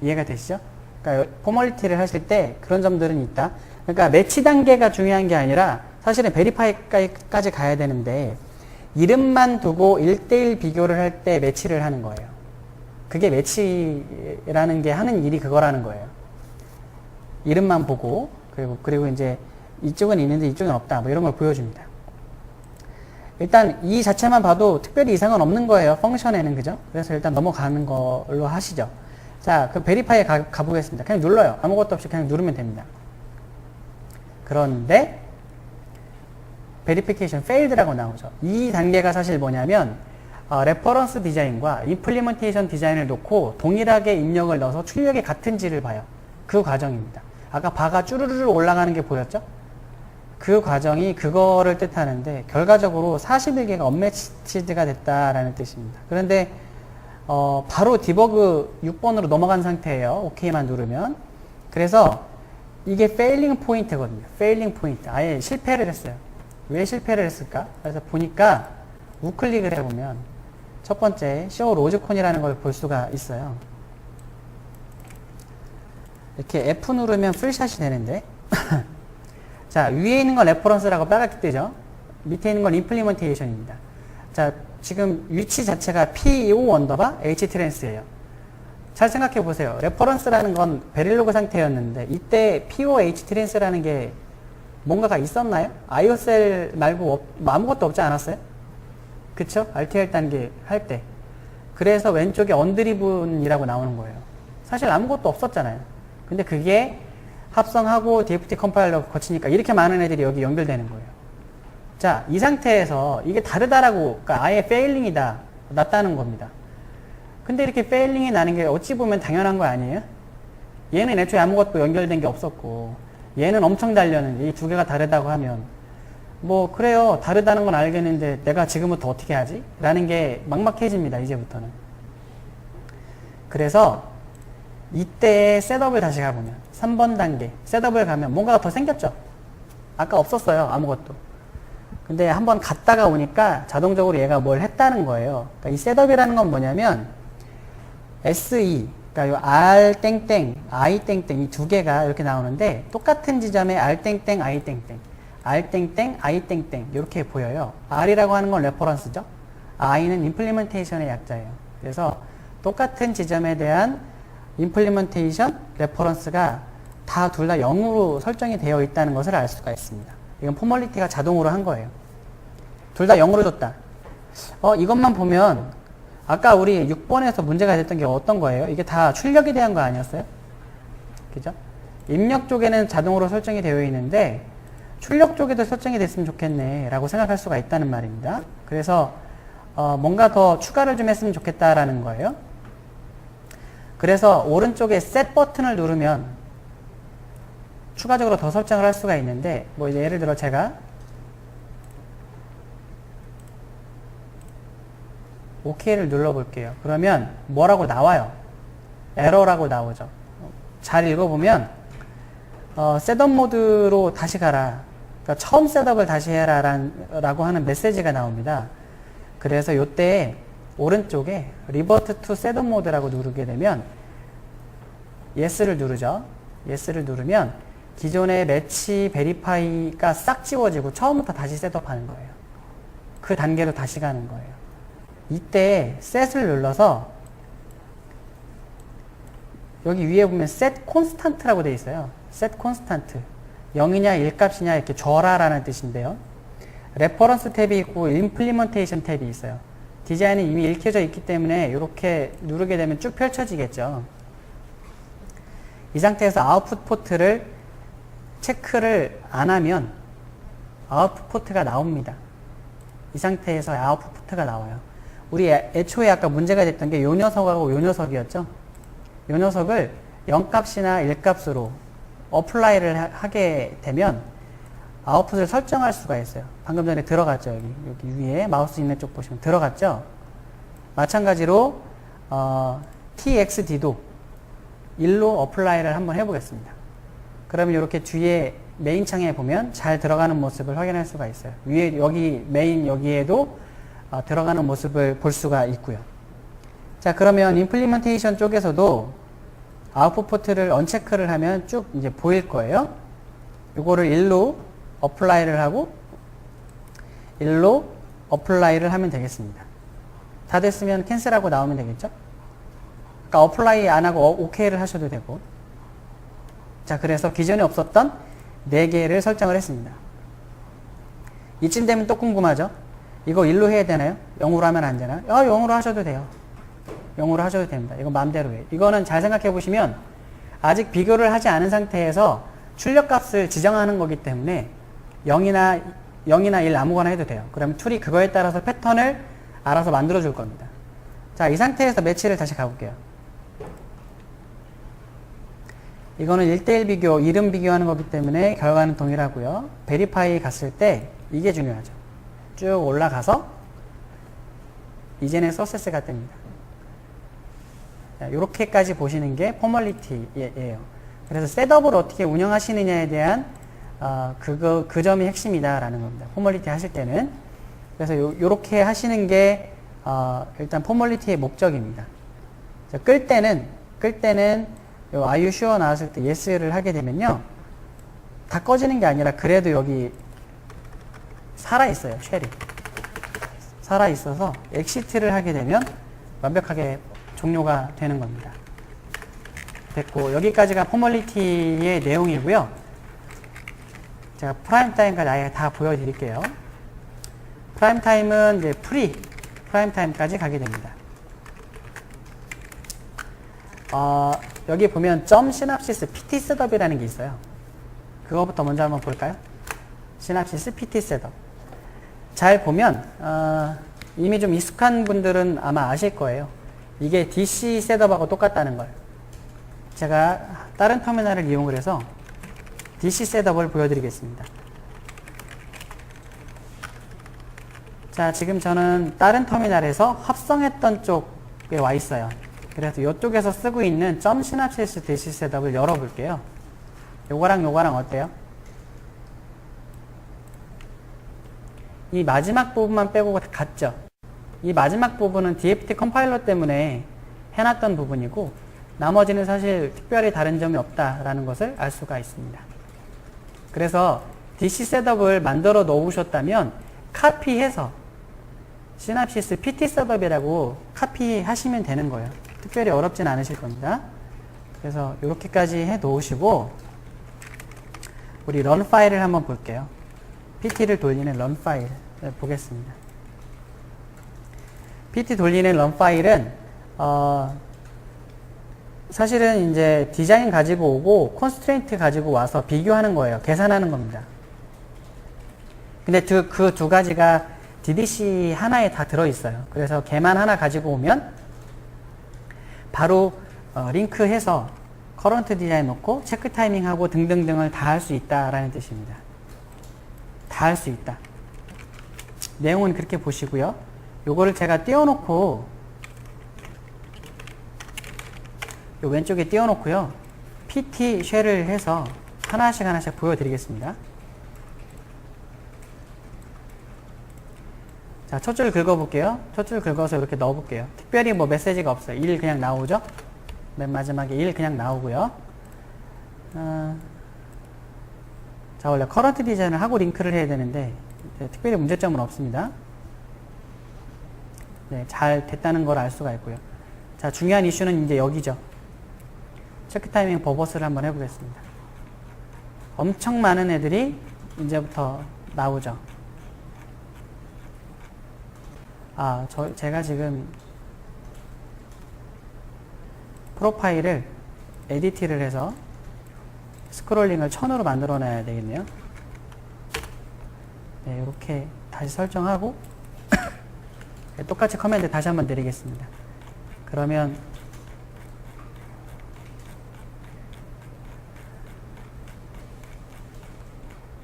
이해가 되시죠? 그러니까 포멀리티를 하실 때 그런 점들은 있다. 그러니까 매치 단계가 중요한 게 아니라 사실은 베리파이까지 가야 되는데 이름만 두고 1대1 비교를 할 때 매치를 하는 거예요. 그게 매치라는 게 하는 일이 그거라는 거예요. 이름만 보고 그리고 이제 이쪽은 있는데 이쪽은 없다. 뭐 이런 걸 보여줍니다. 일단 이 자체만 봐도 특별히 이상은 없는 거예요. 펑션에는. 그죠? 그래서 일단 넘어가는 걸로 하시죠. 자, 그 베리파이에 가보겠습니다. 그냥 눌러요. 아무것도 없이 그냥 누르면 됩니다. 그런데 베리피케이션 페일드라고 나오죠. 이 단계가 사실 뭐냐면 레퍼런스 디자인과 임플리먼테이션 디자인을 놓고 동일하게 입력을 넣어서 출력이 같은지를 봐요. 그 과정입니다. 아까 바가 쭈르르 올라가는 게 보였죠? 그 과정이 그거를 뜻하는데 결과적으로 41개가 언매치드가 됐다라는 뜻입니다. 그런데 바로 디버그 6번으로 넘어간 상태예요. OK만 누르면. 그래서 이게 failing 포인트거든요. failing 포인트. 아예 실패를 했어요. 왜 실패를 했을까? 그래서 보니까 우클릭을 해보면 첫 번째 show 로즈콘이라는 걸 볼 수가 있어요. 이렇게 F 누르면 풀샷이 되는데 자, 위에 있는 건 레퍼런스라고 빨갛게 뜨죠. 밑에 있는 건 임플리먼테이션입니다. 자, 지금 위치 자체가 PO 언더바 H트랜스예요. 잘 생각해 보세요. 레퍼런스라는 건 베릴로그 상태였는데 이때 PO H트랜스라는 게 뭔가가 있었나요? IO셀 말고 아무것도 없지 않았어요? 그쵸? RTL 단계 할 때. 그래서 왼쪽에 언드리븐이라고 나오는 거예요. 사실 아무것도 없었잖아요. 근데 그게 합성하고 DFT 컴파일러 거치니까 이렇게 많은 애들이 여기 연결되는 거예요. 자, 이 상태에서 이게 다르다라고, 그러니까 아예 페일링이다, 났다는 겁니다. 근데 이렇게 페일링이 나는 게 어찌 보면 당연한 거 아니에요? 얘는 애초에 아무것도 연결된 게 없었고 얘는 엄청 달렸는데 이 두 개가 다르다고 하면 뭐 그래요. 다르다는 건 알겠는데 내가 지금부터 어떻게 하지? 라는 게 막막해집니다. 이제부터는. 그래서 이때의 셋업을 다시 가보면 3번 단계 셋업을 가면 뭔가가 더 생겼죠. 아까 없었어요. 아무것도. 근데 한번 갔다가 오니까 자동적으로 얘가 뭘 했다는 거예요. 그러니까 이 셋업이라는 건 뭐냐면 SE 그러니까 요 R 땡땡, I 땡땡 이 두 개가 이렇게 나오는데 똑같은 지점에 R 땡땡, I 땡땡, R 땡땡, I 땡땡 이렇게 보여요. R이라고 하는 건 레퍼런스죠. I는 임플리먼테이션의 약자예요. 그래서 똑같은 지점에 대한 임플리먼테이션, 레퍼런스가 다 둘 다 0으로 설정이 되어 있다는 것을 알 수가 있습니다. 이건 포멀리티가 자동으로 한 거예요. 둘 다 0으로 줬다. 이것만 보면 아까 우리 6번에서 문제가 됐던 게 어떤 거예요? 이게 다 출력에 대한 거 아니었어요? 그죠? 입력 쪽에는 자동으로 설정이 되어 있는데 출력 쪽에도 설정이 됐으면 좋겠네 라고 생각할 수가 있다는 말입니다. 그래서 뭔가 더 추가를 좀 했으면 좋겠다라는 거예요. 그래서 오른쪽에 셋 버튼을 누르면 추가적으로 더 설정을 할 수가 있는데 뭐 이제 예를 들어 제가 OK를 눌러볼게요. 그러면 뭐라고 나와요? 에러라고 나오죠. 잘 읽어보면 셋업 모드로 다시 가라. 그러니까 처음 셋업을 다시 해라 라고 하는 메시지가 나옵니다. 그래서 이때 오른쪽에 Revert to 셋업 모드라고 누르게 되면 Yes를 누르죠. Yes를 누르면 기존의 매치 베리파이가 싹 지워지고 처음부터 다시 셋업하는 거예요. 그 단계로 다시 가는 거예요. 이때 set을 눌러서 여기 위에 보면 set constant라고 되어 있어요. set constant 0이냐 1값이냐 이렇게 줘라라는 뜻인데요. 레퍼런스 탭이 있고 임플리먼테이션 탭이 있어요. 디자인이 이미 읽혀져 있기 때문에 이렇게 누르게 되면 쭉 펼쳐지겠죠. 이 상태에서 아웃풋 포트를 체크를 안 하면 아웃풋 포트가 나옵니다. 이 상태에서 아웃풋 포트가 나와요. 우리 애초에 아까 문제가 됐던 게 요 녀석하고 요 녀석이었죠. 요 녀석을 0값이나 1값으로 어플라이를 하게 되면 아웃풋을 설정할 수가 있어요. 방금 전에 들어갔죠. 여기 위에 마우스 있는 쪽 보시면 들어갔죠. 마찬가지로 txd도 1로 어플라이를 한번 해보겠습니다. 그러면 이렇게 뒤에 메인 창에 보면 잘 들어가는 모습을 확인할 수가 있어요. 위에 여기 메인 여기에도 들어가는 모습을 볼 수가 있고요. 자, 그러면 임플리먼테이션 쪽에서도 아웃풋 포트를 언체크를 하면 쭉 이제 보일 거예요. 이거를 1로 어플라이를 하고 1로 어플라이를 하면 되겠습니다. 다 됐으면 캔슬하고 나오면 되겠죠? 그러니까 어플라이 안 하고 OK를 하셔도 되고. 자, 그래서 기존에 없었던 4개를 설정을 했습니다. 이쯤 되면 또 궁금하죠? 이거 1로 해야 되나요? 0으로 하면 안 되나요? 0으로 하셔도 돼요. 0으로 하셔도 됩니다. 이거 마음대로 해요. 이거는 잘 생각해 보시면 아직 비교를 하지 않은 상태에서 출력값을 지정하는 거기 때문에 0이나 1 아무거나 해도 돼요. 그러면 툴이 그거에 따라서 패턴을 알아서 만들어 줄 겁니다. 자, 이 상태에서 매치를 다시 가볼게요. 이거는 1대1 비교, 이름 비교하는 거기 때문에 결과는 동일하고요. 베리파이 갔을 때 이게 중요하죠. 쭉 올라가서 이제는 서세스가 뜹니다. 이렇게까지 보시는 게 포멀리티예요. 그래서 셋업을 어떻게 운영하시느냐에 대한 그 점이 핵심이다라는 겁니다. 포멀리티 하실 때는. 그래서 요렇게 하시는 게 일단 포멀리티의 목적입니다. 자, 끌 때는 요 Are you sure 나왔을 때 yes를 하게 되면요, 다 꺼지는 게 아니라 그래도 여기 살아있어요. 쉘이 살아있어서 exit를 하게 되면 완벽하게 종료가 되는 겁니다. 됐고, 여기까지가 포멀리티의 내용이고요. 제가 프라임 타임까지 아예 다 보여드릴게요. 프라임 타임은 이제 프라임 타임까지 가게 됩니다. 여기 보면 점 시납시스 PT 셋업이라는 게 있어요. 그거부터 먼저 한번 볼까요? 시납시스 PT 셋업. 잘 보면 이미 좀 익숙한 분들은 아마 아실 거예요. 이게 DC 셋업하고 똑같다는 걸. 제가 다른 터미널을 이용을 해서 DC 셋업을 보여드리겠습니다. 자, 지금 저는 다른 터미널에서 합성했던 쪽에 와 있어요. 그래서 이쪽에서 쓰고 있는 점 시납시스 DC 셋업을 열어볼게요. 요거랑 요거랑 어때요? 이 마지막 부분만 빼고 같죠? 이 마지막 부분은 DFT 컴파일러 때문에 해놨던 부분이고, 나머지는 사실 특별히 다른 점이 없다라는 것을 알 수가 있습니다. 그래서 DC 셋업을 만들어 놓으셨다면 카피해서 시납시스 PT 셋업이라고 카피하시면 되는 거예요. 특별히 어렵진 않으실 겁니다. 그래서 이렇게까지 해 놓으시고 우리 런 파일을 한번 볼게요. PT를 돌리는 런 파일을 보겠습니다. PT 돌리는 런 파일은 사실은 이제 디자인 가지고 오고 컨스트레인트 가지고 와서 비교하는 거예요. 계산하는 겁니다. 근데 그 두 가지가 DDC 하나에 다 들어있어요. 그래서 걔만 하나 가지고 오면 바로 링크해서 커런트 디자인 놓고 체크 타이밍하고 등등등을 다 할 수 있다라는 뜻입니다. 다 할 수 있다. 내용은 그렇게 보시고요. 요거를 제가 띄워놓고 요 왼쪽에 띄워놓고요. PT 쉘을 해서 하나씩 보여드리겠습니다. 자, 첫 줄 긁어볼게요. 첫 줄 긁어서 이렇게 넣어볼게요. 특별히 뭐 메시지가 없어요. 1 그냥 나오죠? 맨 마지막에 1 그냥 나오고요. 자, 원래 커런트 디자인을 하고 링크를 해야 되는데 특별히 문제점은 없습니다. 네, 잘 됐다는 걸 알 수가 있고요. 자, 중요한 이슈는 이제 여기죠. 체크 타이밍 버버스를 한번 해보겠습니다. 엄청 많은 애들이 이제부터 나오죠. 제가 지금 프로파일을 에디트를 해서 스크롤링을 1000으로 만들어 놔야 되겠네요. 네, 이렇게 다시 설정하고 똑같이 커맨드 다시 한번 내리겠습니다. 그러면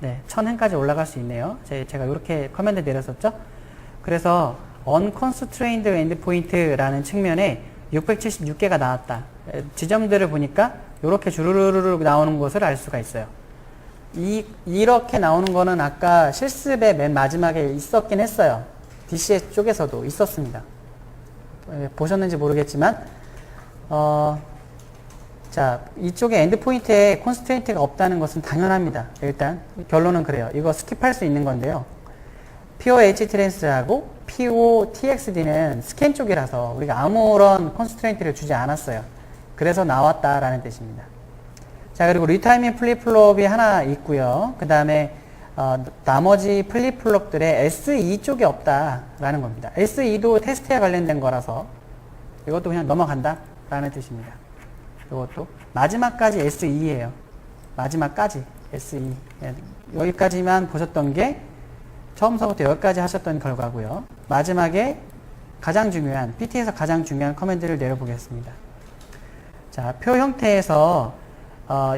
네, 1000행까지 올라갈 수 있네요. 제가 이렇게 커맨드 내렸었죠. 그래서 unconstrained endpoint라는 측면에 676개가 나왔다. 지점들을 보니까 이렇게 주르르르 나오는 것을 알 수가 있어요. 이렇게 나오는 거는 아까 실습의 맨 마지막에 있었긴 했어요. DCS 쪽에서도 있었습니다. 보셨는지 모르겠지만 자, 이쪽에 엔드포인트에 콘스트레인트가 없다는 것은 당연합니다. 일단 결론은 그래요. 이거 스킵할 수 있는 건데요. POHTrans하고 POTXD는 스캔 쪽이라서 우리가 아무런 컨스트레인트를 주지 않았어요. 그래서 나왔다라는 뜻입니다. 자, 그리고 리타이밍 플립플롭이 하나 있고요. 그 다음에 나머지 플립플롭들의 SE 쪽이 없다라는 겁니다. SE도 테스트에 관련된 거라서 이것도 그냥 넘어간다라는 뜻입니다. 이것도 마지막까지 SE예요. 마지막까지 SE. 여기까지만 보셨던 게 처음서부터 여기까지 하셨던 결과고요. 마지막에 가장 중요한, PT에서 가장 중요한 커맨드를 내려보겠습니다. 자, 표 형태에서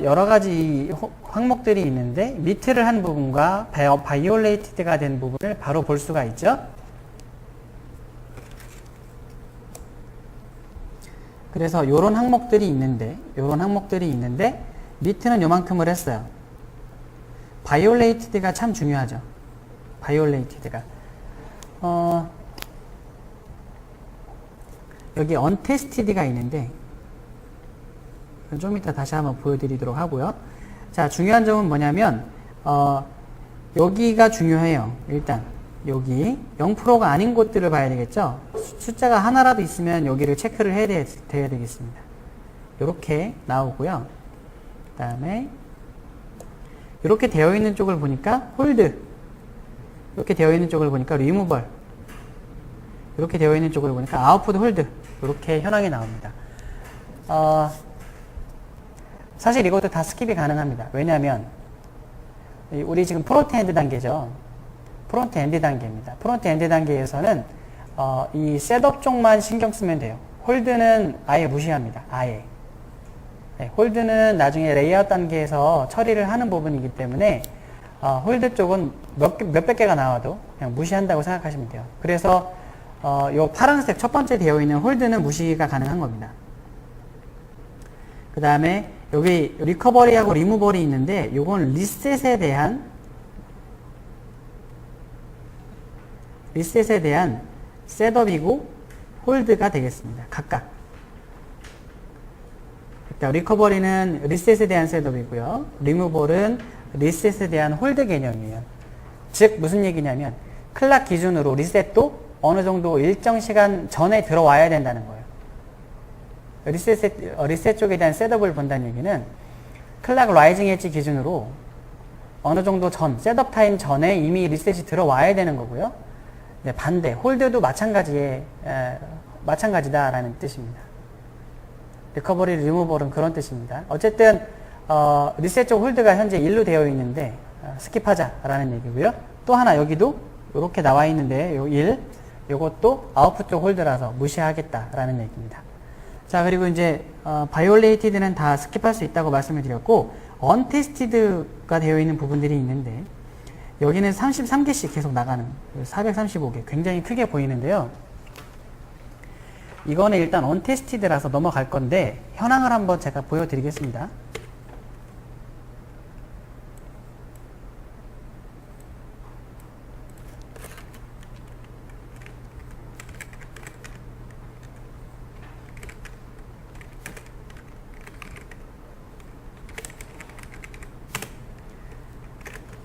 여러 가지 항목들이 있는데 미트를 한 부분과 바이올레이티드가 된 부분을 바로 볼 수가 있죠. 그래서 요런 항목들이 있는데 미트는 요만큼을 했어요. 바이올레이티드가 참 중요하죠. 바이올레이티드가 여기 언테스티드가 있는데 좀 이따 다시 한번 보여드리도록 하고요. 자, 중요한 점은 뭐냐면 여기가 중요해요. 일단 여기 0%가 아닌 곳들을 봐야 되겠죠. 숫자가 하나라도 있으면 여기를 체크를 해야 되겠습니다. 이렇게 나오고요. 그 다음에 이렇게 되어 있는 쪽을 보니까 홀드, 이렇게 되어 있는 쪽을 보니까 리무벌, 이렇게 되어 있는 쪽을 보니까 아웃풋 홀드, 이렇게 현황이 나옵니다. 사실 이것도 다 스킵이 가능합니다. 왜냐하면 우리 지금 프론트엔드 단계죠. 프론트엔드 단계입니다. 프론트엔드 단계에서는 이 셋업 쪽만 신경 쓰면 돼요. 홀드는 아예 무시합니다. 아예. 네, 홀드는 나중에 레이아웃 단계에서 처리를 하는 부분이기 때문에 홀드 쪽은 몇백 개가 나와도 그냥 무시한다고 생각하시면 돼요. 그래서 요 파란색 첫 번째 되어 있는 홀드는 무시가 가능한 겁니다. 그 다음에 여기 리커버리하고 리무벌이 있는데 요건 리셋에 대한 셋업이고 홀드가 되겠습니다. 각각. 그러니까 리커버리는 리셋에 대한 셋업이고요. 리무벌은 리셋에 대한 홀드 개념이에요. 즉 무슨 얘기냐면 클락 기준으로 리셋도 어느 정도 일정 시간 전에 들어와야 된다는 거예요. 리셋 쪽에 대한 셋업을 본다는 얘기는 클락 라이징 엣지 기준으로 어느 정도 전, 셋업 타임 전에 이미 리셋이 들어와야 되는 거고요. 네, 반대, 홀드도 마찬가지다라는 뜻입니다. 리커버리, 리무벌은 그런 뜻입니다. 어쨌든 리셋 쪽 홀드가 현재 1로 되어 있는데 스킵하자라는 얘기고요. 또 하나 여기도 이렇게 나와 있는데 요 1, 요것도 아웃풋 쪽 홀드라서 무시하겠다라는 얘기입니다. 자, 그리고 이제 바이올레이티드는 다 스킵할 수 있다고 말씀을 드렸고 언테스티드가 되어 있는 부분들이 있는데 여기는 33개씩 계속 나가는 435개 굉장히 크게 보이는데요. 이거는 일단 언테스티드라서 넘어갈 건데 현황을 한번 제가 보여드리겠습니다.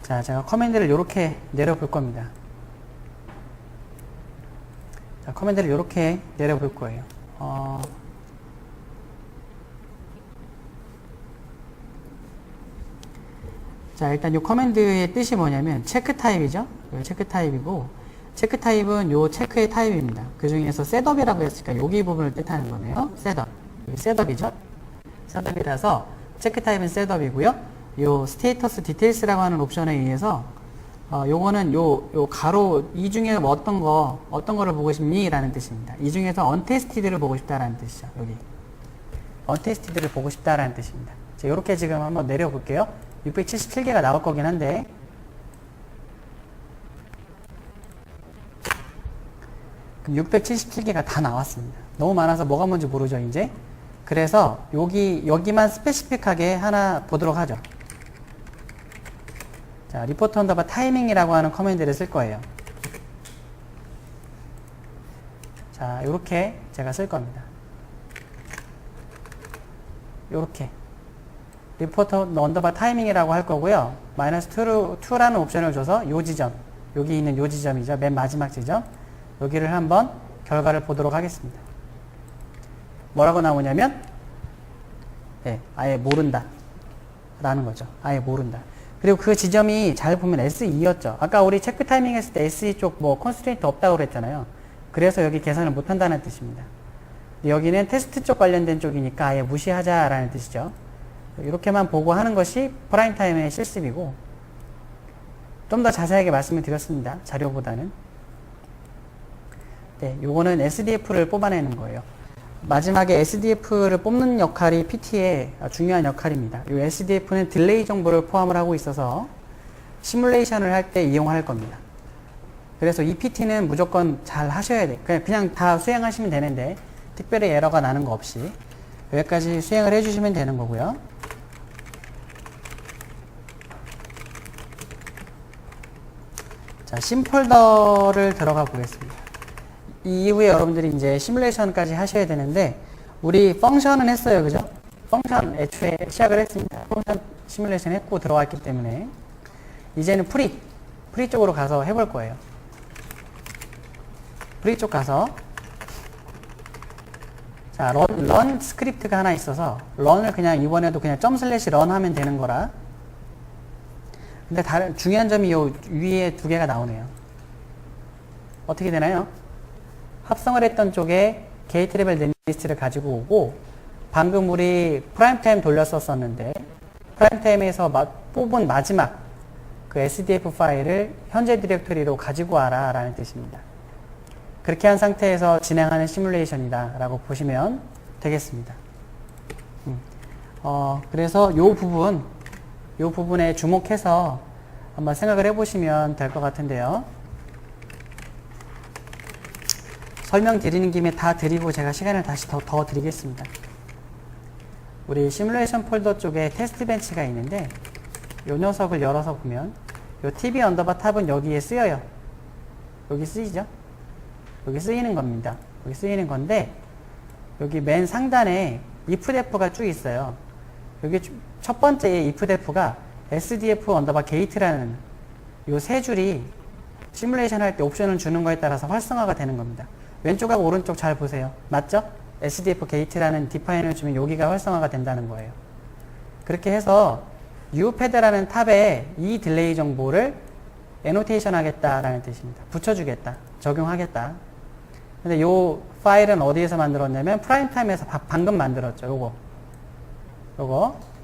자, 제가 커맨드를 이렇게 내려볼 겁니다. 자, 커맨드를 이렇게 내려볼 거예요. 자, 일단 이 커맨드의 뜻이 뭐냐면 체크 타입이죠. 체크 타입이고 체크 타입은 요 체크의 타입입니다. 그 중에서 셋업이라고 했으니까 여기 부분을 뜻하는 거네요. 셋업. 셋업이죠. 셋업이라서 체크 타입은 셋업이고요. 요 스테이터스 디테일스라고 하는 옵션에 의해서 요거는 요 가로 이 중에 어떤 거를 보고 싶니? 라는 뜻입니다. 이 중에서 언테스티드를 보고 싶다라는 뜻이죠. 여기 언테스티드를 보고 싶다라는 뜻입니다. 자, 요렇게 지금 한번 내려볼게요. 677개가 나올 거긴 한데 그럼 677개가 다 나왔습니다. 너무 많아서 뭐가 뭔지 모르죠, 이제. 그래서 여기만 스페시픽하게 하나 보도록 하죠. 자, 리포트 언더바 타이밍이라고 하는 커맨드를 쓸 거예요. 자, 요렇게 제가 쓸 겁니다. 요렇게. 리포트 언더바 타이밍이라고 할 거고요. -2라는 옵션을 줘서 요 지점, 여기 있는 요 지점이죠. 맨 마지막 지점. 여기를 한번 결과를 보도록 하겠습니다. 뭐라고 나오냐면, 네, 아예 모른다. 라는 거죠. 아예 모른다. 그리고 그 지점이 잘 보면 SE였죠. 아까 우리 체크 타이밍 했을 때 SE 쪽 컨스트레인트 없다고 그랬잖아요. 그래서 여기 계산을 못 한다는 뜻입니다. 여기는 테스트 쪽 관련된 쪽이니까 아예 무시하자라는 뜻이죠. 이렇게만 보고 하는 것이 프라임 타임의 실습이고, 좀 더 자세하게 말씀을 드렸습니다. 자료보다는. 네, 요거는 SDF를 뽑아내는 거예요. 마지막에 SDF를 뽑는 역할이 PT의 중요한 역할입니다. 이 SDF는 딜레이 정보를 포함을 하고 있어서 시뮬레이션을 할 때 이용할 겁니다. 그래서 이 PT는 무조건 잘 하셔야 돼요. 그냥 다 수행하시면 되는데 특별히 에러가 나는 거 없이 여기까지 수행을 해주시면 되는 거고요. 자, 심폴더를 들어가 보겠습니다. 이 이후에 여러분들이 이제 시뮬레이션까지 하셔야 되는데, 우리 펑션은 했어요. 그죠? 펑션 애초에 시작을 했습니다. 펑션 시뮬레이션 했고 들어왔기 때문에, 이제는 프리 쪽으로 가서 해볼 거예요. 프리 쪽 가서, 자, 런 스크립트가 하나 있어서, 런을 그냥 이번에도 그냥 점/런 하면 되는 거라. 근데 중요한 점이 요 위에 두 개가 나오네요. 어떻게 되나요? 합성을 했던 쪽에 게이트 레벨 넷리스트를 가지고 오고, 방금 우리 프라임 타임 돌렸었는데 프라임 타임에서 뽑은 마지막 그 SDF 파일을 현재 디렉토리로 가지고 와라 라는 뜻입니다. 그렇게 한 상태에서 진행하는 시뮬레이션이다 라고 보시면 되겠습니다. 그래서 요 부분에 주목해서 한번 생각을 해보시면 될 것 같은데요. 설명드리는 김에 다 드리고 제가 시간을 다시 더 드리겠습니다. 우리 시뮬레이션 폴더 쪽에 테스트 벤치가 있는데 요 녀석을 열어서 보면 요 tb 언더바 탑은 여기에 쓰여요. 여기 쓰이죠? 여기 쓰이는 겁니다. 여기 쓰이는 건데 여기 맨 상단에 ifdef가 쭉 있어요. 여기 첫 번째 ifdef가 sdf 언더바 게이트라는 요 세 줄이 시뮬레이션 할 때 옵션을 주는 거에 따라서 활성화가 되는 겁니다. 왼쪽하고 오른쪽 잘 보세요. 맞죠? SDF 게이트라는 디파인을 주면 여기가 활성화가 된다는 거예요. 그렇게 해서 UPad라는 탑에 이 딜레이 정보를 애노테이션 하겠다라는 뜻입니다. 붙여주겠다. 적용하겠다. 근데 요 파일은 어디에서 만들었냐면 프라임타임에서 방금 만들었죠.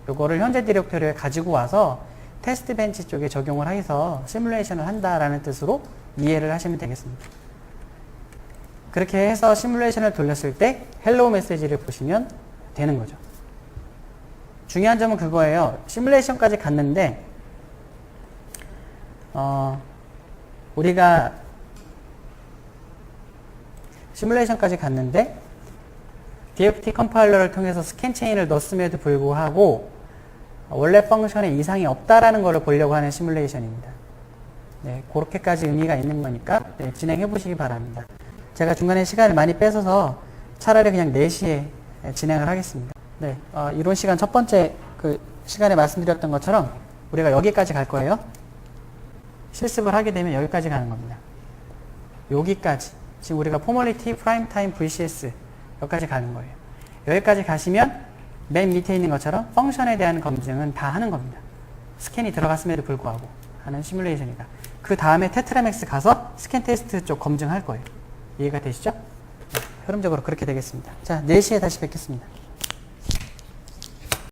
요거를 현재 디렉토리에 가지고 와서 테스트 벤치 쪽에 적용을 해서 시뮬레이션을 한다라는 뜻으로 이해를 하시면 되겠습니다. 그렇게 해서 시뮬레이션을 돌렸을 때 헬로우 메시지를 보시면 되는 거죠. 중요한 점은 그거예요. 시뮬레이션까지 갔는데 우리가 시뮬레이션까지 갔는데 DFT 컴파일러를 통해서 스캔 체인을 넣었음에도 불구하고 원래 펑션에 이상이 없다라는 걸 보려고 하는 시뮬레이션입니다. 네, 그렇게까지 의미가 있는 거니까 네, 진행해 보시기 바랍니다. 제가 중간에 시간을 많이 뺏어서 차라리 그냥 4시에 진행을 하겠습니다. 네, 이론 시간 첫 번째 그 시간에 말씀드렸던 것처럼 우리가 여기까지 갈 거예요. 실습을 하게 되면 여기까지 가는 겁니다. 여기까지. 지금 우리가 포멀리티, 프라임 타임, VCS 여기까지 가는 거예요. 여기까지 가시면 맨 밑에 있는 것처럼 펑션에 대한 검증은 다 하는 겁니다. 스캔이 들어갔음에도 불구하고 하는 시뮬레이션이다. 그 다음에 테트라맥스 가서 스캔 테스트 쪽 검증할 거예요. 이해가 되시죠? 네, 흐름적으로 그렇게 되겠습니다. 자, 4시에 다시 뵙겠습니다.